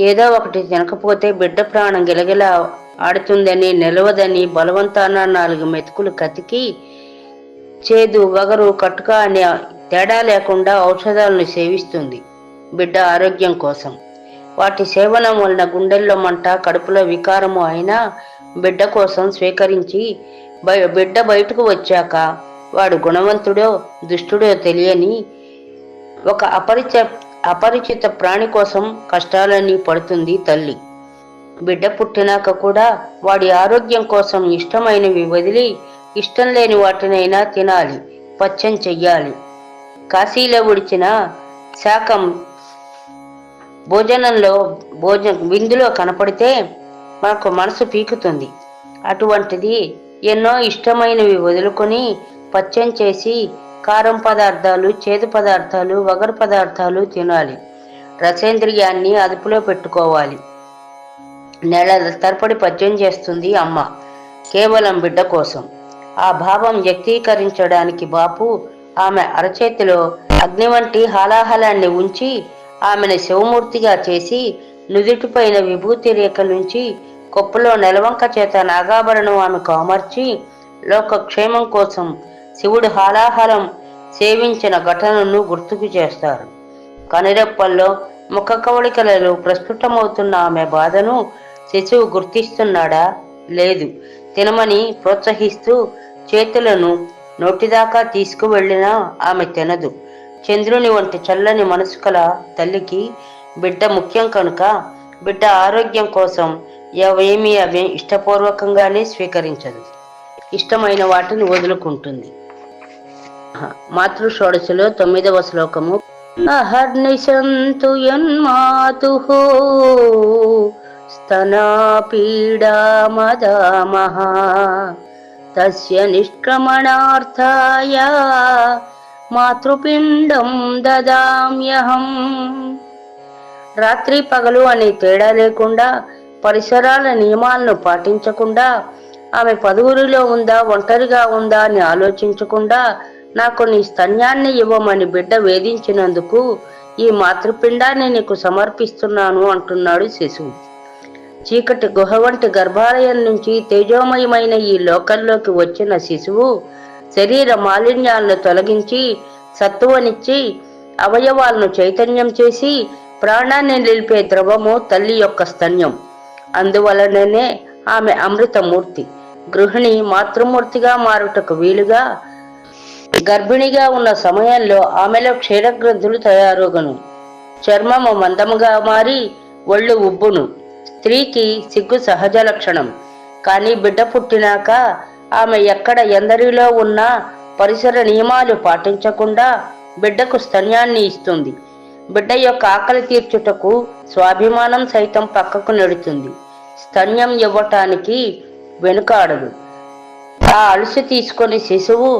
ఏదో ఒకటి తినకపోతే బిడ్డ ప్రాణం గిలగిలా ఆడుతుందని, నిలవదని బలవంతాన 4 మెతుకులు కతికి చేదు, వగరు, కట్టుక అనే తేడా లేకుండా ఔషధాలను సేవిస్తుంది బిడ్డ ఆరోగ్యం కోసం. వాటి సేవనం వలన గుండెల్లో మంట, కడుపులో వికారము అయినా బిడ్డ కోసం స్వీకరించి బిడ్డ బయటకు వచ్చాక వాడు గుణవంతుడో దుష్టుడో తెలియని ఒక అపరిచిత ప్రాణి కోసం కష్టాలన్నీ పడుతుంది తల్లి. బిడ్డ పుట్టినాక కూడా వాడి ఆరోగ్యం కోసం ఇష్టమైనవి వదిలి ఇష్టం లేని వాటినైనా తినాలి, పచ్చం చెయ్యాలి. కాశీలో ఉడిచిన శాకం విందులో కనపడితే మనకు మనసు పీకుతుంది. అటువంటిది ఎన్నో ఇష్టమైనవి వదులుకొని పచ్చం చేసి కారం పదార్థాలు, చేదు పదార్థాలు, వగరు పదార్థాలు తినాలి. రసేంద్రియాన్ని అదుపులో పెట్టుకోవాలి. నెలల తరబడి పద్యం చేస్తుంది అమ్మ కేవలం బిడ్డ కోసం. ఆ భావం వ్యక్తీకరించడానికి బాపు ఆమె అరచేతిలో అగ్ని వంటి హాలాహలాన్ని ఉంచి ఆమెను శివమూర్తిగా చేసి నుదుటిపైన విభూతి రేఖలుంచి కొప్పులో నెలవంక చేత నాగాభరణం ఆమెకు అమర్చి లోకక్షేమం కోసం శివుడు హాలాహలం సేవించిన ఘటనను గుర్తుకు చేస్తారు. కనురెప్పల్లో ముఖ కవళికలలో ప్రస్ఫుటమవుతున్న ఆమె బాధను శిశువు గుర్తిస్తున్నాడా? లేదు. తినమని ప్రోత్సహిస్తూ చేతులను నోటిదాకా తీసుకువెళ్ళినా ఆమె తినదు. చంద్రుని వంటి చల్లని మనసు కల తల్లికి బిడ్డ ముఖ్యం కనుక బిడ్డ ఆరోగ్యం కోసం ఏమీ అవి ఇష్టపూర్వకంగానే స్వీకరించదు. ఇష్టమైన వాటిని వదులుకుంటుంది. మాతృ షోడశలో 9వ శ్లోకము. అహర్నిశంతు యన్మాతుః స్తనా పీడా మదామః తస్య నిష్క్రమణార్థాయ మాతృపిండం దదామ్యహం. రాత్రి పగలు అనే తేడా లేకుండా, పరిసరాల నియమాలను పాటించకుండా, ఆమె పదుగురిలో ఉందా ఒంటరిగా ఉందా అని ఆలోచించకుండా నాకు నీ స్తన్యాన్ని ఇవ్వమని బిడ్డ వేధించినందుకు ఈ మాతృపిండాన్ని నీకు సమర్పిస్తున్నాను అంటున్నాడు శిశువు. చీకటి గుహ వంటి గర్భాలయం నుంచి తేజోమయమైన ఈ లోకంలోకి వచ్చిన శిశువు శరీర మాలిన్యాలను తొలగించి సత్తువనిచ్చి అవయవాలను చైతన్యం చేసి ప్రాణాన్ని నిలిపే ద్రవము తల్లి యొక్క స్తన్యం. అందువలననే ఆమె అమృతమూర్తి. గృహిణి మాతృమూర్తిగా మారుటకు వీలుగా గర్భిణిగా ఉన్న సమయంలో ఆమెలో క్షీరగ్రంథులు తయారుగను, చర్మము మందముగా మారి ఒళ్ళు ఉబ్బును. స్త్రీకి సిగ్గు సహజ లక్షణం. కానీ బిడ్డ పుట్టినాక ఆమె ఎక్కడ ఎందరిలో ఉన్నా పరిసర నియమాలు పాటించకుండా బిడ్డకు స్తన్యాన్ని ఇస్తుంది. బిడ్డ యొక్క ఆకలి తీర్చుటకు స్వాభిమానం సైతం పక్కకు నెడుతుంది. స్తన్యం ఇవ్వటానికి వెనుకాడదు. ఆ అలసి తీసుకొని శిశువు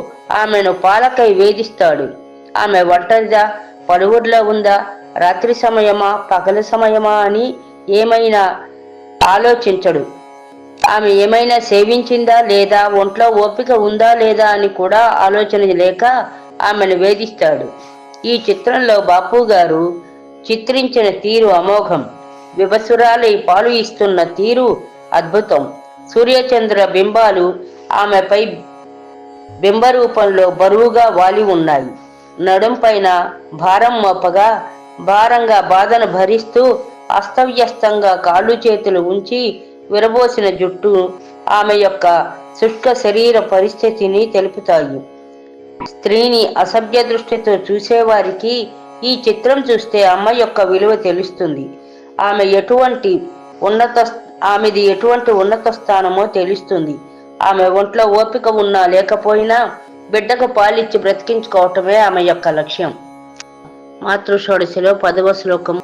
ఆమెను పాలకై వేధిస్తాడు. ఆమె ఒంటరిదా, పలువురిలో ఉందా, రాత్రి సమయమా పగల సమయమా అని ఏమైనా ఆలోచించడు. ఆమె ఏమైనా సేవించిందా లేదా, ఒంట్లో ఓపిక ఉందా లేదా అని కూడా ఆలోచన లేక ఆమెను వేధిస్తాడు. ఈ చిత్రంలో బాపు గారు చిత్రించిన తీరు అమోఘం. విభసురాలై పాలు ఇస్తున్న తీరు అద్భుతం. సూర్యచంద్ర బింబాలు ఆమెపై బింబరూపంలో బరువుగా వాలి ఉన్నాయి. నడుం పైన భారం మోపగా భారంగా బాధను భరిస్తూ అస్తవ్యస్తంగా కాళ్ళు చేతులు ఉంచి విరబోసిన జుట్టు ఆమె యొక్క శుష్క శరీర పరిస్థితిని తెలుపుతాయి. స్త్రీని అసభ్య దృష్టితో చూసేవారికి ఈ చిత్రం చూస్తే అమ్మ యొక్క విలువ తెలుస్తుంది. ఆమెది ఎటువంటి ఉన్నత స్థానమో తెలుస్తుంది. ఆమె ఒంట్లో ఓపిక ఉన్నా లేకపోయినా బిడ్డకు పాలిచ్చి బ్రతికించుకోవటమే ఆమె యొక్క లక్ష్యం. మాతృషోడశిలో 10వ శ్లోకం.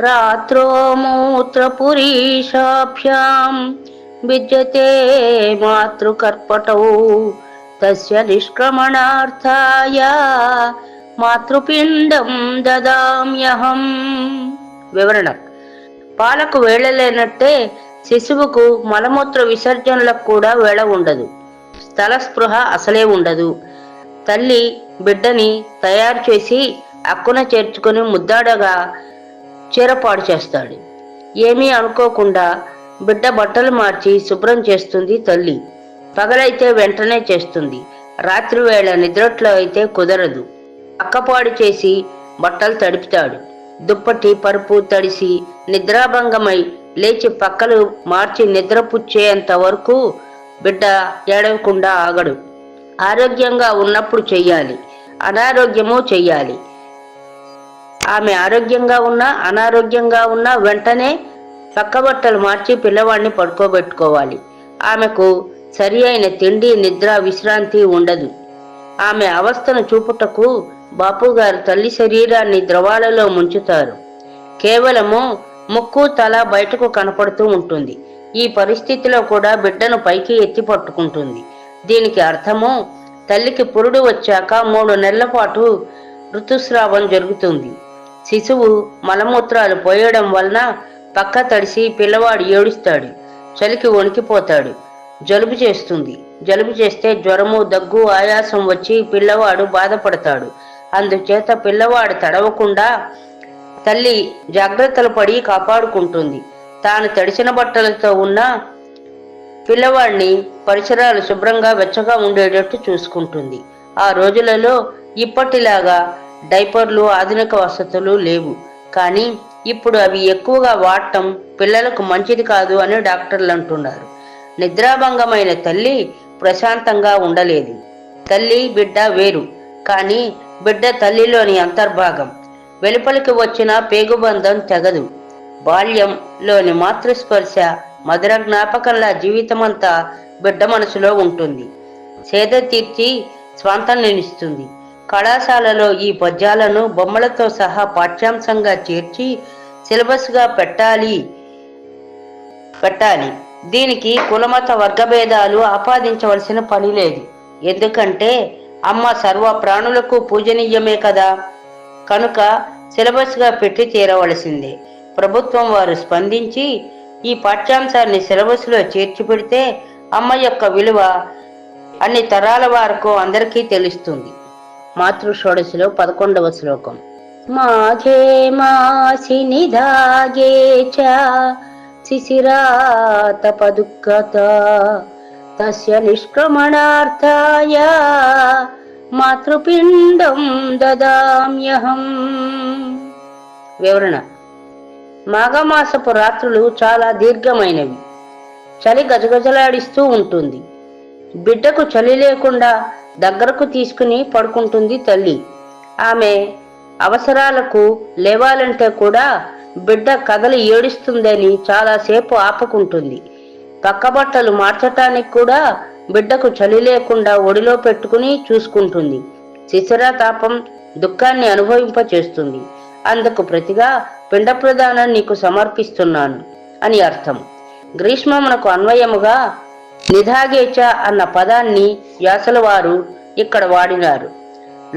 రాత్రో మూత్రపురీషాభ్యాం విద్యతే మాతృకర్పటౌ తస్య నిష్క్రమణార్థాయ మాతృపిండం దదామ్యహం. వివరణ. పాలకు వేళలేనట్టే శిశువుకు మలమూత్ర విసర్జనలకు కూడా వేళ ఉండదు. స్థల స్పృహ అసలే ఉండదు. తల్లి బిడ్డని తయారు చేసి అక్కున చేర్చుకుని ముద్దాడగా చీరపాడు చేస్తాడు. ఏమీ అనుకోకుండా బిడ్డ బట్టలు మార్చి శుభ్రం చేస్తుంది తల్లి. పగలైతే వెంటనే చేస్తుంది. రాత్రి వేళ నిద్రట్లో అయితే కుదరదు. అక్కపాడు చేసి బట్టలు తడిపుతాడు. దుప్పటి పరుపు తడిసి నిద్రాభంగమై లేచి పక్కలు మార్చి నిద్రపుచ్చేంత వరకు బిడ్డ ఏడవకుండా ఆగడు. ఆరోగ్యంగా ఉన్నప్పుడు చెయ్యాలి, అనారోగ్యము చెయ్యాలి. ఆమె ఆరోగ్యంగా ఉన్నా అనారోగ్యంగా ఉన్నా వెంటనే పక్క బట్టలు మార్చి పిల్లవాడిని పడుకోబెట్టుకోవాలి. ఆమెకు సరి అయిన తిండి, నిద్ర, విశ్రాంతి ఉండదు. ఆమె అవస్థను చూపుటకు బాపుగారు తల్లి శరీరాన్ని ద్రవాలలో ముంచుతారు. కేవలము ముక్కు, తల బయటకు కనపడుతూ ఉంటుంది. ఈ పరిస్థితిలో కూడా బిడ్డను పైకి ఎత్తి పట్టుకుంటుంది. దీనికి అర్థము తల్లికి పురుడు వచ్చాక 3 నెలల పాటు ఋతుస్రావం జరుగుతుంది. శిశువు మలమూత్రాలు పోయడం వలన పక్క తడిసి పిల్లవాడు ఏడుస్తాడు. చలికి వణికిపోతాడు. జలుబు చేస్తుంది. జలుబు చేస్తే జ్వరము, దగ్గు, ఆయాసం వచ్చి పిల్లవాడు బాధపడతాడు. అందుచేత పిల్లవాడు తడవకుండా తల్లి జాగ్రత్తలు పడి కాపాడుకుంటుంది. తాను తడిసిన బట్టలతో ఉన్న పిల్లవాడిని పరిసరాలు శుభ్రంగా వెచ్చగా ఉండేటట్టు చూసుకుంటుంది. ఆ రోజులలో ఇప్పటిలాగా డైపర్లు, ఆధునిక వసతులు లేవు. కానీ ఇప్పుడు అవి ఎక్కువగా వాడటం పిల్లలకు మంచిది కాదు అని డాక్టర్లు అంటున్నారు. నిద్రాభంగమైన తల్లి ప్రశాంతంగా ఉండలేదు. తల్లి బిడ్డ వేరు, కానీ బిడ్డ తల్లిలోని అంతర్భాగం. వెలుపలికి వచ్చిన పేగుబంధం తెగదు. బాల్యంలోని మాతృస్పర్శ మధుర జ్ఞాపకంలా జీవితమంతా బిడ్డ మనసులో ఉంటుంది. సేద తీర్చి స్వాంతనిస్తుంది. కళాశాలలో ఈ పద్యాలను బొమ్మలతో సహా పాఠ్యాంశంగా చేర్చి సిలబస్గా పెట్టాలి. దీనికి కులమత వర్గభేదాలు ఆపాదించవలసిన పని లేదు. ఎందుకంటే అమ్మ సర్వ ప్రాణులకు పూజనీయమే కదా. కనుక సిలబస్గా పెట్టి తీరవలసిందే. ప్రభుత్వం వారు స్పందించి ఈ పాఠ్యాంశాన్ని సిలబస్లో చేర్చి పెడితే అమ్మ యొక్క విలువ అన్ని తరాల వరకు అందరికీ తెలుస్తుంది. మాతృషోడశిలో 11వ శ్లోకం. మాఘే మాసి నిధాగే చ శిశిరాతపదుఃఖత తస్య నిష్క్రమణార్థాయ మాతృపిండం దదామ్యహం. వివరణ. మాఘమాసపు రాత్రులు చాలా దీర్ఘమైనవి. చలి గజగజలాడిస్తూ ఉంటుంది. బిడ్డకు చలి లేకుండా దగ్గరకు తీసుకుని పడుకుంటుంది తల్లి. ఆమె అవసరాలకు లేవాలంటే కూడా బిడ్డ కదలి ఏడుస్తుందని చాలాసేపు ఆపుకుంటుంది. పక్క బట్టలు మార్చటానికి కూడా బిడ్డకు చలి లేకుండా ఒడిలో పెట్టుకుని చూసుకుంటుంది. శిశిరా తాపం దుఃఖాన్ని అనుభవింపచేస్తుంది. అందుకు ప్రతిగా పిండ ప్రదానం నీకు సమర్పిస్తున్నాను అని అర్థం. గ్రీష్మమునకు అన్వయముగా నిధాగేచ అన్న పదాన్ని వ్యాసుల వారు ఇక్కడ వాడినారు.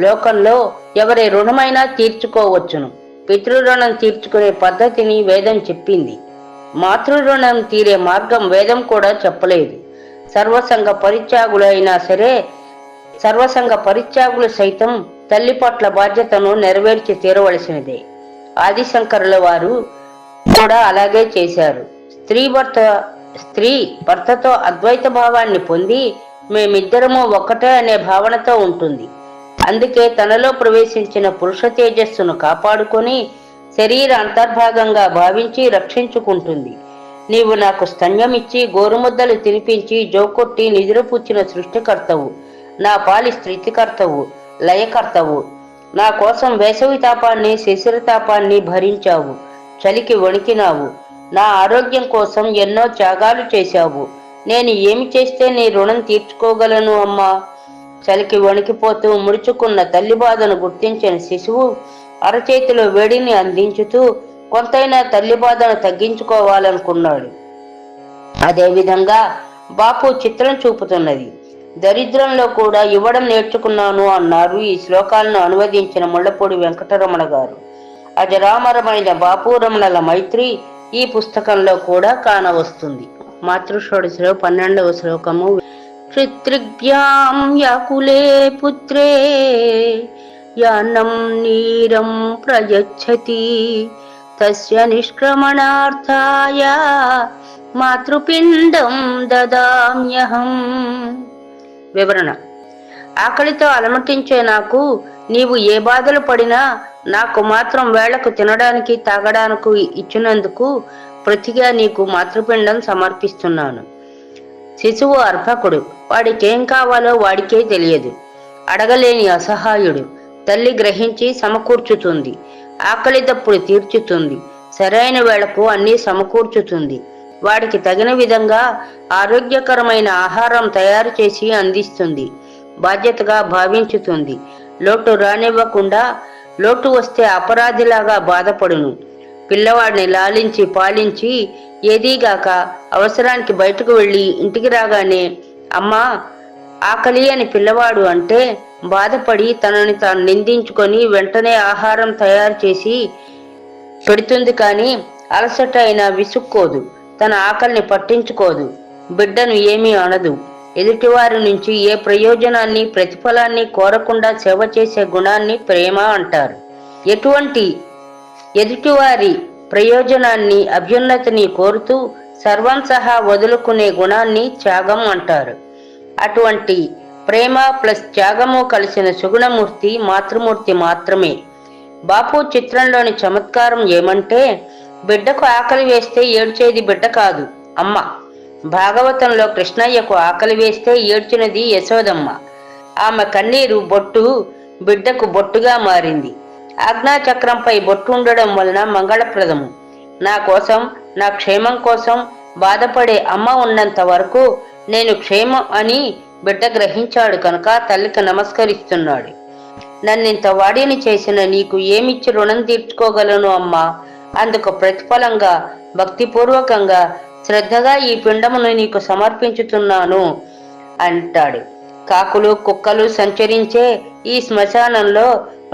లోకంలో ఎవరి రుణమైనా తీర్చుకోవచ్చును. పితృరుణం తీర్చుకునే పద్ధతిని వేదం చెప్పింది. మాతృరుణం తీరే మార్గం వేదం కూడా చెప్పలేదు. సర్వసంగ పరిత్యాగులు సైతం తల్లి పట్ల బాధ్యతను నెరవేర్చి తీరవలసినదే. ఆదిశంకరుల వారు కూడా అలాగే చేశారు. స్త్రీ భర్తతో అద్వైత భావాన్ని పొంది మేమిద్దరము ఒక్కటే అనే భావనతో ఉంటుంది. అందుకే తనలో ప్రవేశించిన పురుష తేజస్సును కాపాడుకొని శరీర అంతర్భాగంగా భావించి రక్షించుకుంటుంది. నీవు నాకు స్తన్యమిచ్చి గోరుముద్దలు తినిపించి జోకొట్టి నిద్రపుచ్చిన సృష్టికర్తవు, నా పాలి స్థితికర్తవు, లయకర్తవు. నా కోసం వేసవి తాపాన్ని శిశిర తాపాన్ని భరించావు, చలికి వణికినావు. నా ఆరోగ్యం కోసం ఎన్నో త్యాగాలు చేశావు. నేను ఏమి చేస్తే నీ రుణం తీర్చుకోగలను అమ్మా? చలికి వణికిపోతూ ముడుచుకున్న తల్లి బాధను గుర్తించిన శిశువు అరచేతిలో వేడిని అందించుతూ కొంతైనా తల్లి బాధను తగ్గించుకోవాలనుకున్నాడు. అదేవిధంగా బాపు చిత్రం చూపుతున్నది. దరిద్రంలో కూడా ఇవ్వడం నేర్చుకున్నాను అన్నారు ఈ శ్లోకాలను అనువదించిన ముళ్లపూడి వెంకటరమణ గారు. అజరామరమైన బాపురమణల మైత్రి ఈ పుస్తకంలో కూడా కానవస్తుంది. మాతృషోడశిలో 12వ శ్లోకము. పితృభ్యాం యాకులే పుత్రే యానం నీరం ప్రయచ్చతి తస్య నిష్క్రమణార్థాయ మాతృపిండం దదామ్యహం. వివరణ: ఆకలితో అలమటించే నాకు నీవు ఏ బాధలు పడినా నాకు మాత్రం వేళకు తినడానికి తాగడానికి ఇచ్చినందుకు ప్రతిగా నీకు మాతృపిండం సమర్పిస్తున్నాను. శిశువు అర్భకుడు, వాడికేం కావాలో వాడికే తెలియదు. అడగలేని అసహాయుడు. తల్లి గ్రహించి సమకూర్చుతుంది, ఆకలి దప్పుడు తీర్చుతుంది, సరైన వేళకు అన్నీ సమకూర్చుతుంది. వాడికి తగిన విధంగా ఆరోగ్యకరమైన ఆహారం తయారు చేసి అందిస్తుంది. బాధ్యతగా భావించుతుంది. లోటు రానివ్వకుండా, లోటు వస్తే అపరాధిలాగా బాధపడును. పిల్లవాడిని లాలించి పాలించి ఏదీగాక అవసరానికి బయటకు వెళ్ళి ఇంటికి రాగానే అమ్మా ఆకలి అని పిల్లవాడు అంటే బాధపడి తనని తాను నిందించుకొని వెంటనే ఆహారం తయారు చేసి పెడుతుంది. కానీ అలసట అయినా విసుక్కోదు, తన ఆకలిని పట్టించుకోదు, బిడ్డను ఏమీ అనదు. ఎదుటివారి నుంచి ఏ ప్రయోజనాన్ని ప్రతిఫలాన్ని కోరకుండా సేవ చేసే గుణాన్ని ప్రేమ అంటారు. ఎదుటివారి ప్రయోజనాన్ని అభ్యున్నతిని కోరుతూ సర్వం సహా వదులుకునే గుణాన్ని త్యాగం అంటారు. అటువంటి ప్రేమ ప్లస్ త్యాగము కలిసిన సుగుణమూర్తి మాతృమూర్తి మాత్రమే. బాపు చిత్రంలోని చమత్కారం ఏమంటే, బిడ్డకు ఆకలి వేస్తే ఏడ్చేది బిడ్డ కాదు, అమ్మ. భాగవతంలో కృష్ణయ్యకు ఆకలి వేస్తే ఏడ్చినది యశోదమ్మ. ఆమె కన్నీరు బొట్టు బిడ్డకు బొట్టుగా మారింది. ఆజ్ఞాచక్రంపై బొట్టు ఉండడం వలన మంగళప్రదము. నా కోసం, నా క్షేమం కోసం బాధపడే అమ్మ ఉన్నంత వరకు నేను క్షేమం అని బిడ్డ గ్రహించాడు కనుక తల్లికి నమస్కరిస్తున్నాడు. నన్నింత వాడిని చేసిన నీకు ఏమిచ్చి రుణం తీర్చుకోగలను అమ్మా? అందుకు ప్రతిఫలంగా భక్తిపూర్వకంగా శ్రద్ధగా ఈ పిండమును నీకు సమర్పించుతున్నాను అంటాడు. కాకులు కుక్కలు సంచరించే ఈ శ్మశానంలో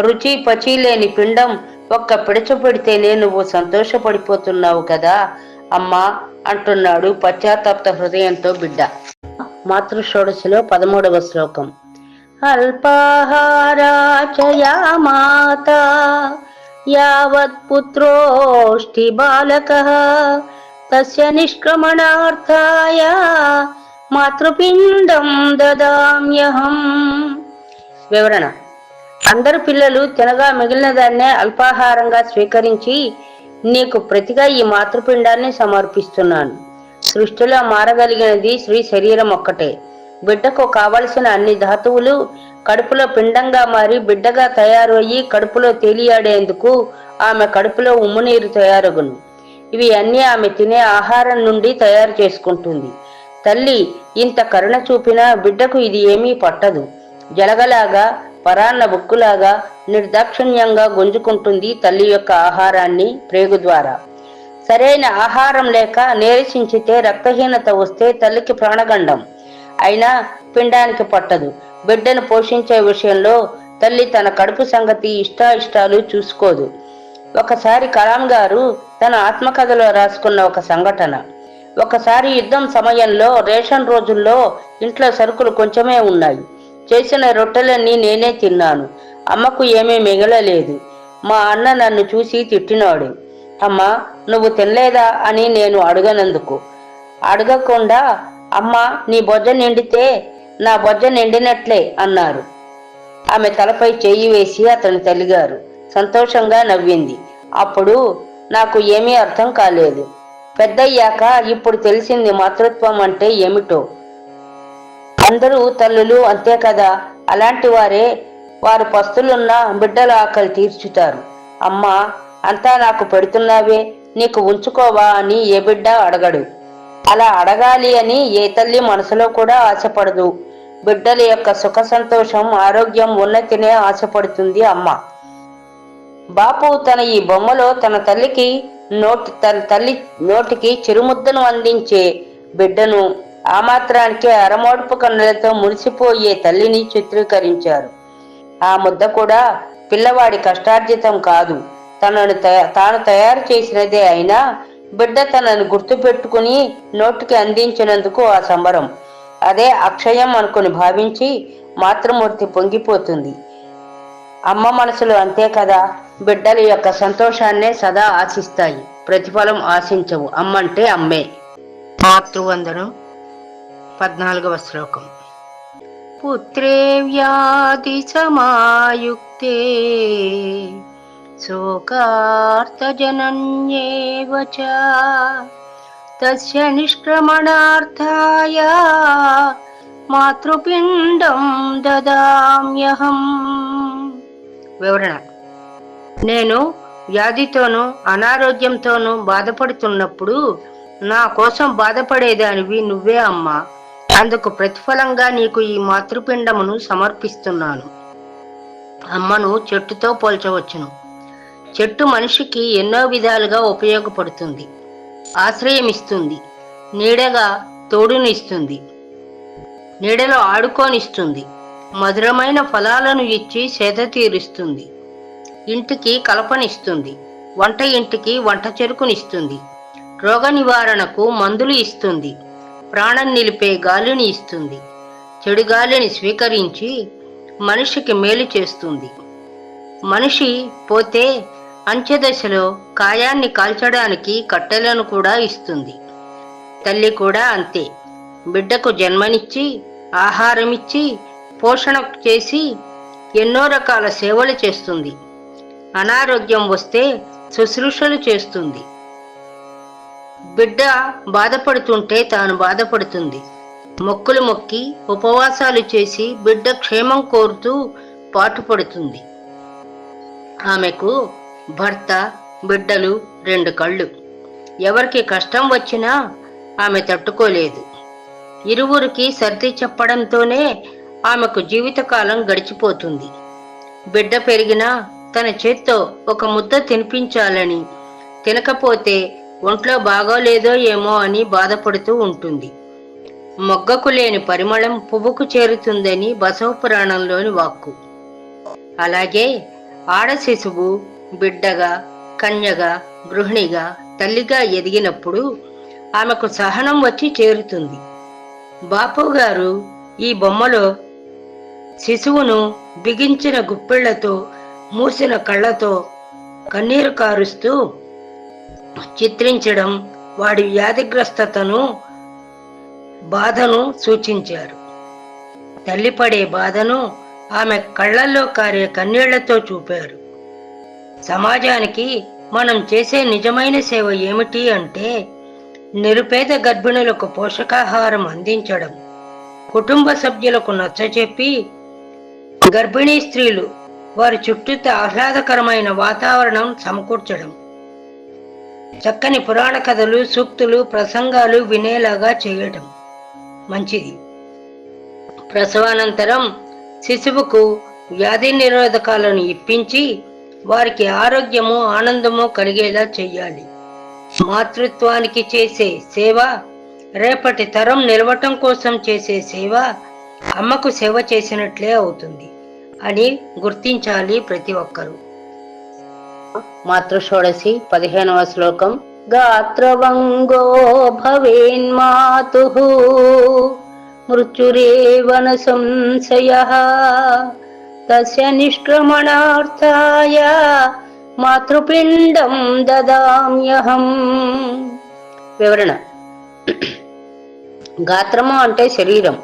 రుచి పచి లేని పిండం ఒక్క పిడచ పెడితేనే నువ్వు సంతోషపడిపోతున్నావు కదా అమ్మా అంటున్నాడు పశ్చాత్తాప్త హృదయంతో బిడ్డ. మాతృషోడశిలో 13వ శ్లోకం. అల్పాహారాచయా మాత యావత్ పుత్రోష్టి బాలకః తస్య నిష్క్రమణార్థాయ మాతృపిండం దదామ్యహం. వివరణ: అందరు పిల్లలు తినగా మిగిలిన దాన్నే అల్పాహారంగా స్వీకరించి నీకు ప్రతిగా ఈ మాతృపిండాన్ని సమర్పిస్తున్నాను. సృష్టిలో మారగలిగినది శ్రీ శరీరం ఒక్కటే. బిడ్డకు కావలసిన అన్ని ధాతువులు కడుపులో పిండంగా మారి బిడ్డగా తయారు అయ్యి కడుపులో తేలియాడేందుకు ఆమె కడుపులో ఉమ్మునీరు తయారగును. ఇవి అన్నీ ఆమె తినే ఆహారం నుండి తయారు చేసుకుంటుంది. తల్లి ఇంత కరుణ చూపినా బిడ్డకు ఇది ఏమీ పట్టదు. జలగలాగా పరాన్న బుక్కులాగా నిర్దాక్షిణ్యంగా గుంజుకుంటుంది తల్లి యొక్క ఆహారాన్ని ప్రేగు ద్వారా. సరైన ఆహారం లేక నీరసించితే రక్తహీనత వస్తే తల్లికి ప్రాణగండం. అయినా పిండానికి పట్టదు. బిడ్డను పోషించే విషయంలో తల్లి తన కడుపు సంగతి ఇష్టాయిష్టాలు చూసుకోదు. ఒకసారి కలాం గారు తన ఆత్మకథలో రాసుకున్న ఒక సంఘటన. ఒకసారి యుద్ధం సమయంలో రేషన్ రోజుల్లో ఇంట్లో సరుకులు కొంచెమే ఉన్నాయి. చేసిన రొట్టెలన్నీ నేనే తిన్నాను. అమ్మకు ఏమీ మిగలలేదు. మా అన్న నన్ను చూసి తిట్టినాడు. అమ్మ నువ్వు తినలేదా అని నేను అడగకుండా అమ్మ నీ బొజ్జ నిండితే నా బొజ్జ నిండినట్లే అన్నారు. ఆమె తలపై చెయ్యి వేసి అతని తల్లిగారు సంతోషంగా నవ్వింది. అప్పుడు నాకు ఏమీ అర్థం కాలేదు. పెద్దయ్యాక ఇప్పుడు తెలిసింది మాతృత్వం అంటే ఏమిటో. అందరూ తల్లులు అంతే కదా, అలాంటి వారే వారు పస్తులున్న బిడ్డల ఆకలి తీర్చుతారు. అమ్మా, అంతా నాకు పెడుతున్నావే, నీకు ఉంచుకోవా అని ఏ బిడ్డ అడగడు. అలా అడగాలి అని ఏ తల్లి మనసులో కూడా ఆశపడదు. బిడ్డల యొక్క సుఖ సంతోషం, ఆరోగ్యం, ఉన్నతినే ఆశపడుతుంది అమ్మ. బాపు తన ఈ బొమ్మలో తన తల్లి నోటికి చిరుముద్దను అందించే బిడ్డను, ఆ మాత్రానికి అరమోడుపు కన్నులతో మురిసిపోయే తల్లిని చిత్రీకరించారు. ఆ ముద్ద కూడా పిల్లవాడి కష్టార్జితం కాదు, తాను తయారు చేసినదే అయినా బిడ్డ తనను గుర్తు పెట్టుకుని నోటికి అందించినందుకు ఆ సంబరం, అదే అక్షయం అనుకుని భావించి మాతృమూర్తి పొంగిపోతుంది. అమ్మ మనసులు అంతే కదా, బిడ్డల యొక్క సంతోషాన్నే సదా ఆశిస్తాయి, ప్రతిఫలం ఆశించవు. అమ్మంటే అమ్మే. మాతృవందనం 14వ శ్లోకం. పుత్రే వ్యాధి సమాయుక్తే శోకార్తజనన్యేవ చ తస్య నిష్క్రమణార్థాయ మాతృపిండం దదామ్యహం. వివరణ. నేను వ్యాధితోనూ అనారోగ్యంతోనూ బాధపడుతున్నప్పుడు నా కోసం బాధపడేదానివి నువ్వే అమ్మా. అందుకు ప్రతిఫలంగా నీకు ఈ మాతృపిండమును సమర్పిస్తున్నాను. అమ్మను చెట్టుతో పోల్చవచ్చును. చెట్టు మనిషికి ఎన్నో విధాలుగా ఉపయోగపడుతుంది. ఆశ్రయమిస్తుంది, నీడగా తోడునిస్తుంది, నీడలో ఆడుకోనిస్తుంది, మధురమైన ఫలాలను ఇచ్చి సేద తీరుస్తుంది, ఇంటికి కలపనిస్తుంది, వంట ఇంటికి వంట చెరుకునిస్తుంది, రోగ నివారణకు మందులు ఇస్తుంది, ప్రాణం నిలిపే గాలిని ఇస్తుంది, చెడు గాలిని స్వీకరించి మనిషికి మేలు చేస్తుంది. మనిషి పోతే అంత్యదశలో కాయాన్ని కాల్చడానికి కట్టెలను కూడా ఇస్తుంది. తల్లి కూడా అంతే. బిడ్డకు జన్మనిచ్చి, ఆహారమిచ్చి, పోషణ చేసి ఎన్నో రకాల సేవలు చేస్తుంది. అనారోగ్యం వస్తే శుశ్రూషలు చేస్తుంది. బిడ్డ బాధపడుతుంటే తాను బాధపడుతుంది. మొక్కులు మొక్కి ఉపవాసాలు చేసి బిడ్డ క్షేమం కోరుతూ పాటుపడుతుంది. ఆమెకు భర్త, బిడ్డలు 2 కళ్ళు. ఎవరికి కష్టం వచ్చినా ఆమె తట్టుకోలేదు. ఇరువురికి సర్ది చెప్పడంతోనే ఆమెకు జీవితకాలం గడిచిపోతుంది. బిడ్డ పెరిగినా తన చేత్తో ఒక ముద్ద తినిపించాలని, తినకపోతే ఒంట్లో బాగోలేదో ఏమో అని బాధపడుతూ ఉంటుంది. మొగ్గకు లేని పరిమళం పువ్వుకు చేరుతుందని బసవ పురాణంలోని వాక్కు. అలాగే ఆడ శిశువు బిడ్డగా, కన్యగా, గృహిణిగా, తల్లిగా ఎదిగినప్పుడు ఆమెకు సహనం వచ్చి చేరుతుంది. బాపు గారు ఈ బొమ్మలో శిశువును బిగించిన గుప్పిళ్లతో, మూసిన కళ్ళతో కన్నీరు కారుస్తూ చిత్రించడం వాడి వ్యాధిగ్రస్తతను, బాధను సూచించారు. తల్లి పడే బాధను ఆమె కళ్ళల్లో కారే కన్నీళ్లతో చూపారు. సమాజానికి మనం చేసే నిజమైన సేవ ఏమిటి అంటే నిరుపేద గర్భిణులకు పోషకాహారం అందించడం, కుటుంబ సభ్యులకు నచ్చచెప్పి గర్భిణీ స్త్రీలు వారి చుట్టూ ఆహ్లాదకరమైన వాతావరణం సమకూర్చడం, చక్కని పురాణ కథలు, సూక్తులు, ప్రసంగాలు వినేలాగా చేయడం మంచిది. ప్రసవానంతరం శిశువుకు వ్యాధి నిరోధకాలను ఇప్పించి వారికి ఆరోగ్యము, ఆనందము కలిగేలా చెయ్యాలి. మాతృత్వానికి చేసే సేవ, రేపటి తరం నిలవటం కోసం చేసే సేవ అమ్మకు సేవ చేసినట్లే అవుతుంది అని గుర్తించాలి ప్రతి ఒక్కరూ. మాతృషోడశి 15వ శ్లోకం. గాత్రవంగో భవేన్మాతుః మృత్యురేవన సంశయః తస్య నిష్క్రమణార్థాయ మాతృపిండం దదామ్యహం. వివరణ. గాత్రము అంటే శరీరం.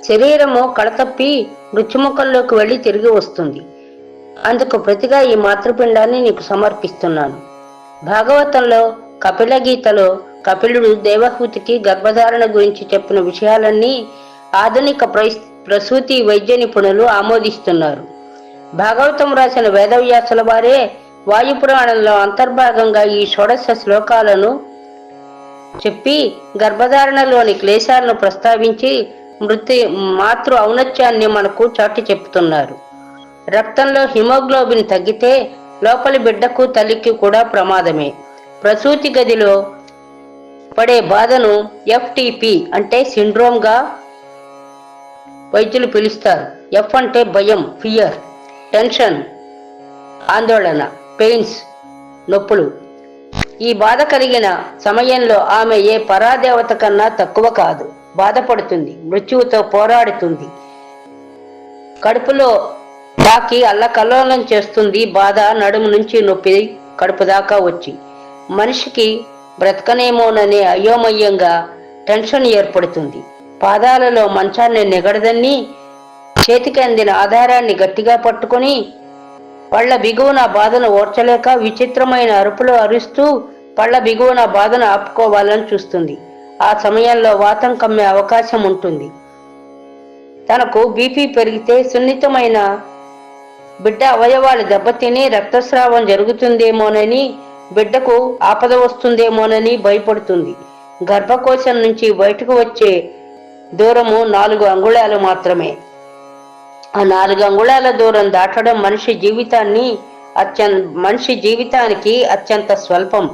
శరీరము కడతప్పి మృత్యుముఖంలోకి వెళ్ళి తిరిగి వస్తుంది. అందుకు ప్రతిగా ఈ మాతృపిండాన్ని నీకు సమర్పిస్తున్నాను. భాగవతంలో కపిల గీతలో కపిలుడు దేవహూతికి గర్భధారణ గురించి చెప్పిన విషయాలన్నీ ఆధునిక ప్రసూతి వైద్య నిపుణులు ఆమోదిస్తున్నారు. భాగవతం రాసిన వేదవ్యాసుల వారే వాయుపురాణంలో అంతర్భాగంగా ఈ షోడశ శ్లోకాలను చెప్పి గర్భధారణలోని క్లేశాలను ప్రస్తావించి మాతృ ఔన్నత్యాన్ని మనకు చాటి చెప్తున్నారు. రక్తంలో హిమోగ్లోబిన్ తగ్గితే లోపలి బిడ్డకు తల్లికి కూడా ప్రమాదమే. ప్రసూతి గదిలో పడే బాధను FTP అంటే సిండ్రోమ్గా వైద్యులు పిలుస్తారు. F అంటే భయం, ఫియర్, టెన్షన్, ఆందోళన, పెయిన్స్, నొప్పులు. ఈ బాధ కలిగిన సమయంలో ఆమె ఏ పరాదేవత కన్నా తక్కువ కాదు. బాధపడుతుంది, మృత్యువుతో పోరాడుతుంది, కడుపులో తాకి అల్లకల్లోలం చేస్తుంది. బాధ నడుము నుంచి నొప్పి కడుపు దాకా వచ్చి మనిషికి బ్రతకనేమోననే అయోమయంగా టెన్షన్ ఏర్పడుతుంది. పాదాలలో మంచాన్ని నిగడదన్ని చేతికి అందిన ఆధారాన్ని గట్టిగా పట్టుకుని పళ్ళ బిగువున బాధను ఓర్చలేక విచిత్రమైన అరుపులు అరుస్తూ పళ్ళ బిగువున బాధను ఆపుకోవాలని చూస్తుంది. ఆ సమయంలో వాతం కమ్మే అవకాశం ఉంటుంది. తనకు బీపీ పెరిగితే సున్నితమైన బిడ్డ అవయవాలు దెబ్బతిని రక్తస్రావం జరుగుతుందేమోనని, బిడ్డకు ఆపద వస్తుందేమోనని భయపడుతుంది. గర్భకోశం నుంచి బయటకు వచ్చే దూరము 4 అంగుళాలు మాత్రమే. ఆ 4 అంగుళాల దూరం దాటడం మనిషి జీవితానికి అత్యంత స్వల్పం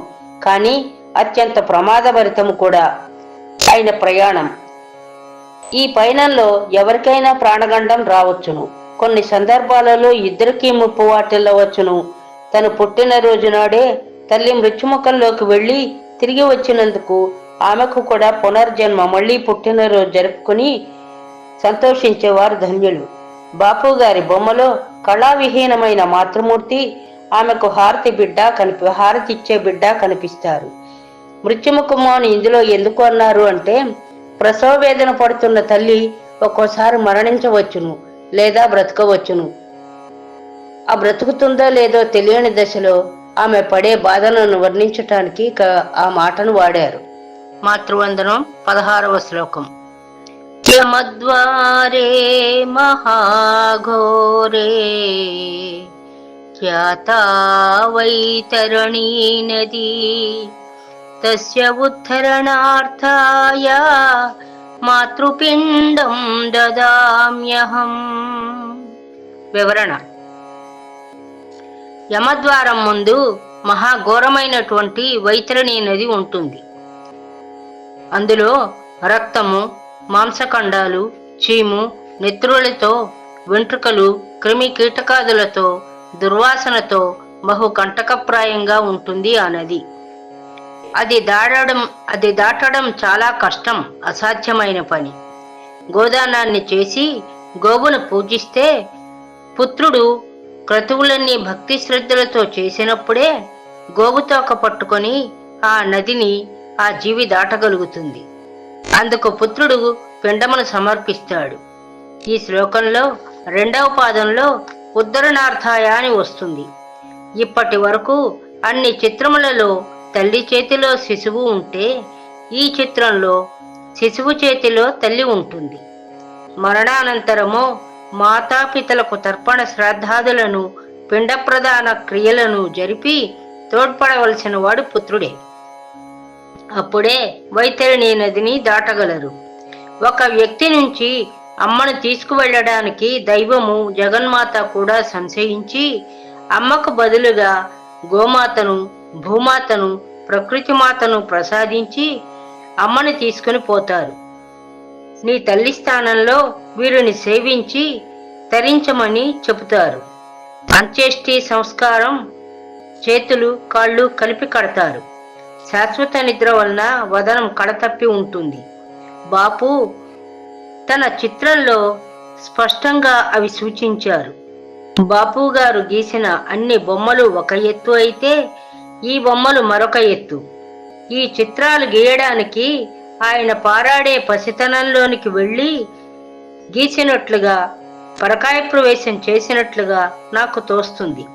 కానీ అత్యంత ప్రమాదభరితం కూడా అయిన ప్రయాణం. ఈ పయనంలో ఎవరికైనా ప్రాణగండం రావచ్చును. కొన్ని సందర్భాలలో ఇద్దరికీ ముప్పు వాటిల్లవచ్చును. తను పుట్టినరోజు నాడే తల్లి మృత్యుముఖంలోకి వెళ్లి తిరిగి వచ్చినందుకు ఆమెకు కూడా పునర్జన్మ, మళ్లీ పుట్టినరోజు జరుపుకుని సంతోషించేవారు ధన్యులు. బాపు గారి బొమ్మలో కళావిహీనమైన మాతృమూర్తి, ఆమెకు హారతి ఇచ్చే బిడ్డ కనిపిస్తారు. మృత్యుముఖము అని ఇందులో ఎందుకు అన్నారు అంటే, ప్రసవ వేదన పడుతున్న తల్లి ఒక్కోసారి మరణించవచ్చును లేదా బ్రతకవచ్చును. ఆ బ్రతుకుతుందో లేదో తెలియని దశలో ఆమె పడే బాధలను వర్ణించటానికి ఆ మాటను వాడారు. మాతృవందనం 16వ శ్లోకం. యమద్వారే మహాఘోరే ఖ్యాతా వైతరణీ నదీ తస్య ఉద్ధరణార్థాయ మాతృపిండం దదామ్యహం. వివరణ: యమద్వారం ముందు మహాఘోరమైనటువంటి వైతరణి నది ఉంటుంది. అందులో రక్తము, మాంసఖండాలు, చీము, నెత్రులతో, వెంట్రుకలు, క్రిమి కీటకాదులతో, దుర్వాసనతో బహు కంటకప్రాయంగా ఉంటుంది ఆ నది. అది దాటడం చాలా కష్టం, అసాధ్యమైన పని. గోదానాన్ని చేసి గోవును పూజిస్తే పుత్రుడు క్రతువులన్నీ భక్తి శ్రద్ధలతో చేసినప్పుడే గోవుతోక పట్టుకొని ఆ నదిని ఆ జీవి దాటగలుగుతుంది. అందుకు పుత్రుడు పిండమును సమర్పిస్తాడు. ఈ శ్లోకంలో 2వ పాదంలో ఉద్ధరణార్థాయ అని వస్తుంది. ఇప్పటి వరకు అన్ని చిత్రములలో తల్లి చేతిలో శిశువు ఉంటే, ఈ చిత్రంలో శిశువు చేతిలో తల్లి ఉంటుంది. మరణానంతరము మాతాపితలకు తర్పణ శ్రాద్ధాదులను, పిండ ప్రదాన క్రియలను జరిపి తోడ్పడవలసిన వాడు పుత్రుడే. అప్పుడే వైతరణి నదిని దాటగలరు. ఒక వ్యక్తి నుంచి అమ్మను తీసుకువెళ్ళడానికి దైవము జగన్మాత కూడా సంశయించి అమ్మకు బదులుగా గోమాతను, భూమాతను, ప్రకృతి మాతను ప్రసాదించి అమ్మని తీసుకుని పోతారు. నీ తల్లి స్థానంలో వీరిని సేవించి తరించమని చెబుతారు. అంత్యేష్టి సంస్కారం చేతులు కాళ్ళు కలిపి కడతారు. శాశ్వత నిద్ర వలన వదనం కడతప్పి ఉంటుంది. బాపు తన చిత్రంలో స్పష్టంగా అవి సూచించారు. బాపు గారు గీసిన అన్ని బొమ్మలు ఒక ఎత్తు అయితే, ఈ బొమ్మలు మరొక ఎత్తు. ఈ చిత్రాలు గీయడానికి ఆయన పారాడే పసితనంలోనికి వెళ్ళి గీసినట్లుగా, పరకాయ ప్రవేశం చేసినట్లుగా నాకు తోస్తుంది.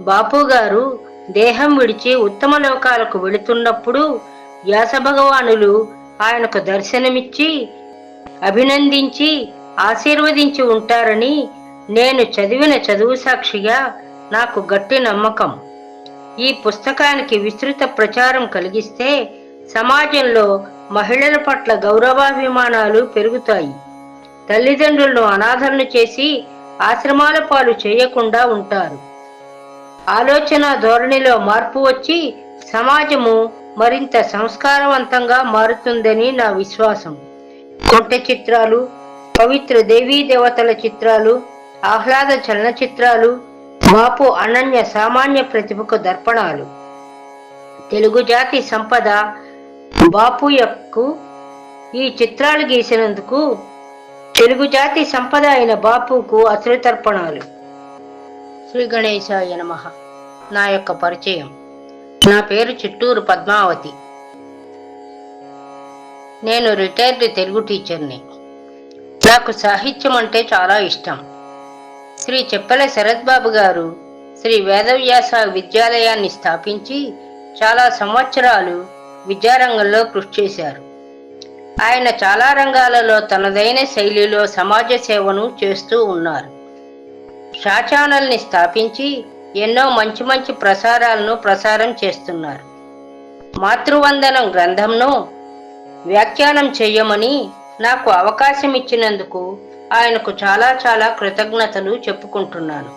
బాపు గారు దేహం విడిచి ఉత్తమ లోకాలకు వెళుతున్నప్పుడు వ్యాస భగవానులు ఆయనకు దర్శనమిచ్చి అభినందించి ఆశీర్వదించి ఉంటారని నేను చదివిన చదువు సాక్షిగా నాకు గట్టి నమ్మకం. ఈ పుస్తకానికి విస్తృత ప్రచారం కలిగిస్తే సమాజంలో మహిళల పట్ల గౌరవాభిమానాలు పెరుగుతాయి. తల్లిదండ్రులను అనాథలను చేసి ఆశ్రమాల పాలు చేయకుండా ఉంటారు. ఆలోచన ధోరణిలో మార్పు వచ్చి సమాజము మరింత సంస్కారవంతంగా మారుతుందని నా విశ్వాసం. కొంట చిత్రాలు, పవిత్ర దేవీ దేవతల చిత్రాలు, ఆహ్లాద చలనచిత్రాలు, బాపు అనన్య సామాన్య ప్రతిభకు దర్పణాలు. తెలుగు జాతి సంపద బాపు యొక్క ఈ చిత్రాలు గీసినందుకు తెలుగు జాతి సంపద అయిన బాపుకు అశ్రుతర్పణాలు. శ్రీ గణేశాయ నమః. నా యొక్క పరిచయం. నా పేరు చిట్టూరు పద్మావతి. నేను రిటైర్డ్ తెలుగు టీచర్ని. నాకు సాహిత్యం అంటే చాలా ఇష్టం. శ్రీ చెప్పల శరత్ బాబు గారు శ్రీ వేదవ్యాస విద్యాలయాన్ని స్థాపించి చాలా సంవత్సరాలు విద్యారంగంలో కృషి చేశారు. ఆయన చాలా రంగాలలో తనదైన శైలిలో సమాజ సేవను చేస్తూ ఉన్నారు. షా ఛానల్ని స్థాపించి ఎన్నో మంచి మంచి ప్రసారం చేస్తున్నారు. మాతృవందనం గ్రంథంను వ్యాఖ్యానం చేయమని నాకు అవకాశం ఇచ్చినందుకు ఆయనకు చాలా చాలా కృతజ్ఞతలు చెప్పుకుంటున్నాను.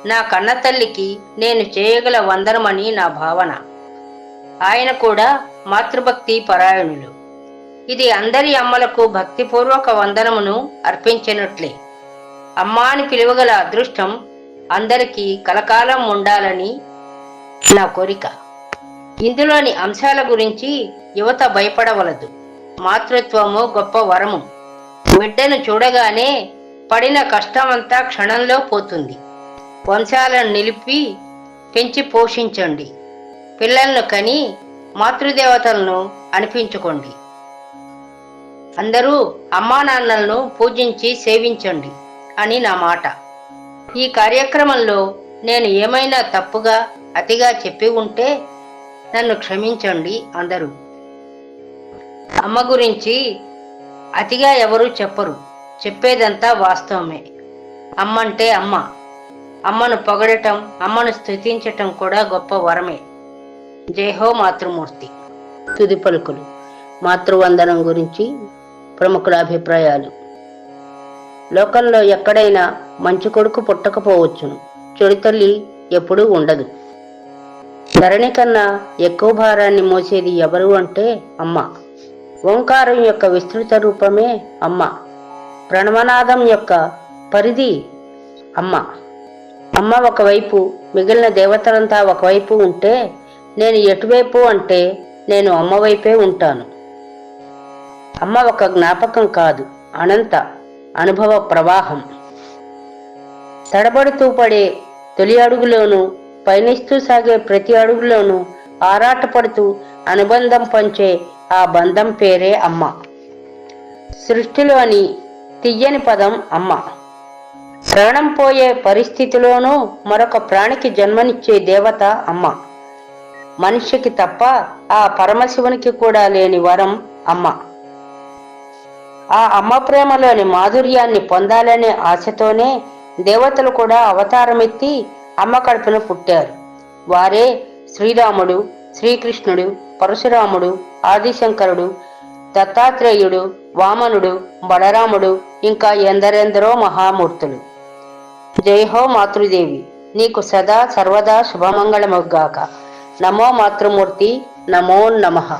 నా కన్నతల్లికి నేను చేయగల వందనమని నా భావన. ఆయన కూడా మాతృభక్తి పరాయణులు. ఇది అందరి అమ్మలకు భక్తిపూర్వక వందనమును అర్పించినట్లే. అమ్మా అని పిలువగల అదృష్టం అందరికీ కలకాలం ఉండాలని నా కోరిక. ఇందులోని అంశాల గురించి యువత భయపడవలదు. మాతృత్వము గొప్ప వరము. బిడ్డను చూడగానే పడిన కష్టమంతా క్షణంలో పోతుంది. వంశాలను నిలిపి పెంచి పోషించండి. పిల్లలను కని మాతృదేవతలను అనిపించుకోండి. అందరూ అమ్మా నాన్నలను పూజించి సేవించండి అని నా మాట. ఈ కార్యక్రమంలో నేను ఏమైనా తప్పుగా అతిగా చెప్పి ఉంటే నన్ను క్షమించండి అందరూ. అమ్మ గురించి అతిగా ఎవరూ చెప్పరు. చెప్పేదంతా వాస్తవమే. అమ్మంటే అమ్మ. అమ్మను పొగడటం, అమ్మను స్తుతించటం కూడా గొప్ప వరమే. జయహో మాతృమూర్తి. తుది పలుకులు. మాతృవందనం గురించి ప్రముఖుల అభిప్రాయాలు. లోకంలో ఎక్కడైనా మంచి కొడుకు పుట్టకపోవచ్చును, చెడు తల్లి ఎప్పుడూ ఉండదు. ధరణి కన్నా ఎక్కువ భారాన్ని మోసేది ఎవరు అంటే అమ్మ. ఓంకారం యొక్క విస్తృత రూపమే అమ్మ. ప్రణవనాదం యొక్క పరిధి అమ్మ. అమ్మ ఒకవైపు, మిగిలిన దేవతలంతా ఒకవైపు ఉంటే నేను ఎటువైపు అంటే నేను అమ్మ వైపే ఉంటాను. అమ్మ ఒక జ్ఞాపకం కాదు, అనంత అనుభవ ప్రవాహం. తడబడుతూ పడే తొలి అడుగులోనూ, పయనిస్తూ సాగే ప్రతి అడుగులోనూ ఆరాటపడుతూ అనుబంధం పంచే ఆ బంధం పేరే అమ్మ. సృష్టిలోని తియ్యని పదం అమ్మ. ప్రాణం పోయే పరిస్థితిలోనూ మరొక ప్రాణికి జన్మనిచ్చే దేవత అమ్మ. మనిషికి తప్ప ఆ పరమశివునికి కూడా లేని వరం అమ్మ. ఆ అమ్మ ప్రేమలోని మాధుర్యాన్ని పొందాలనే ఆశతోనే దేవతలు కూడా అవతారమెత్తి అమ్మ కడుపున పుట్టారు. వారే శ్రీరాముడు, శ్రీకృష్ణుడు, పరశురాముడు, ఆదిశంకరుడు, దత్తాత్రేయుడు, వామనుడు, బలరాముడు, ఇంకా ఎందరెందరో మహామూర్తులు. జయహో మాతృదేవి. నీకు సదా సర్వదా శుభమంగళముగాక. నమో మాతృమూర్తి. నమో నమః.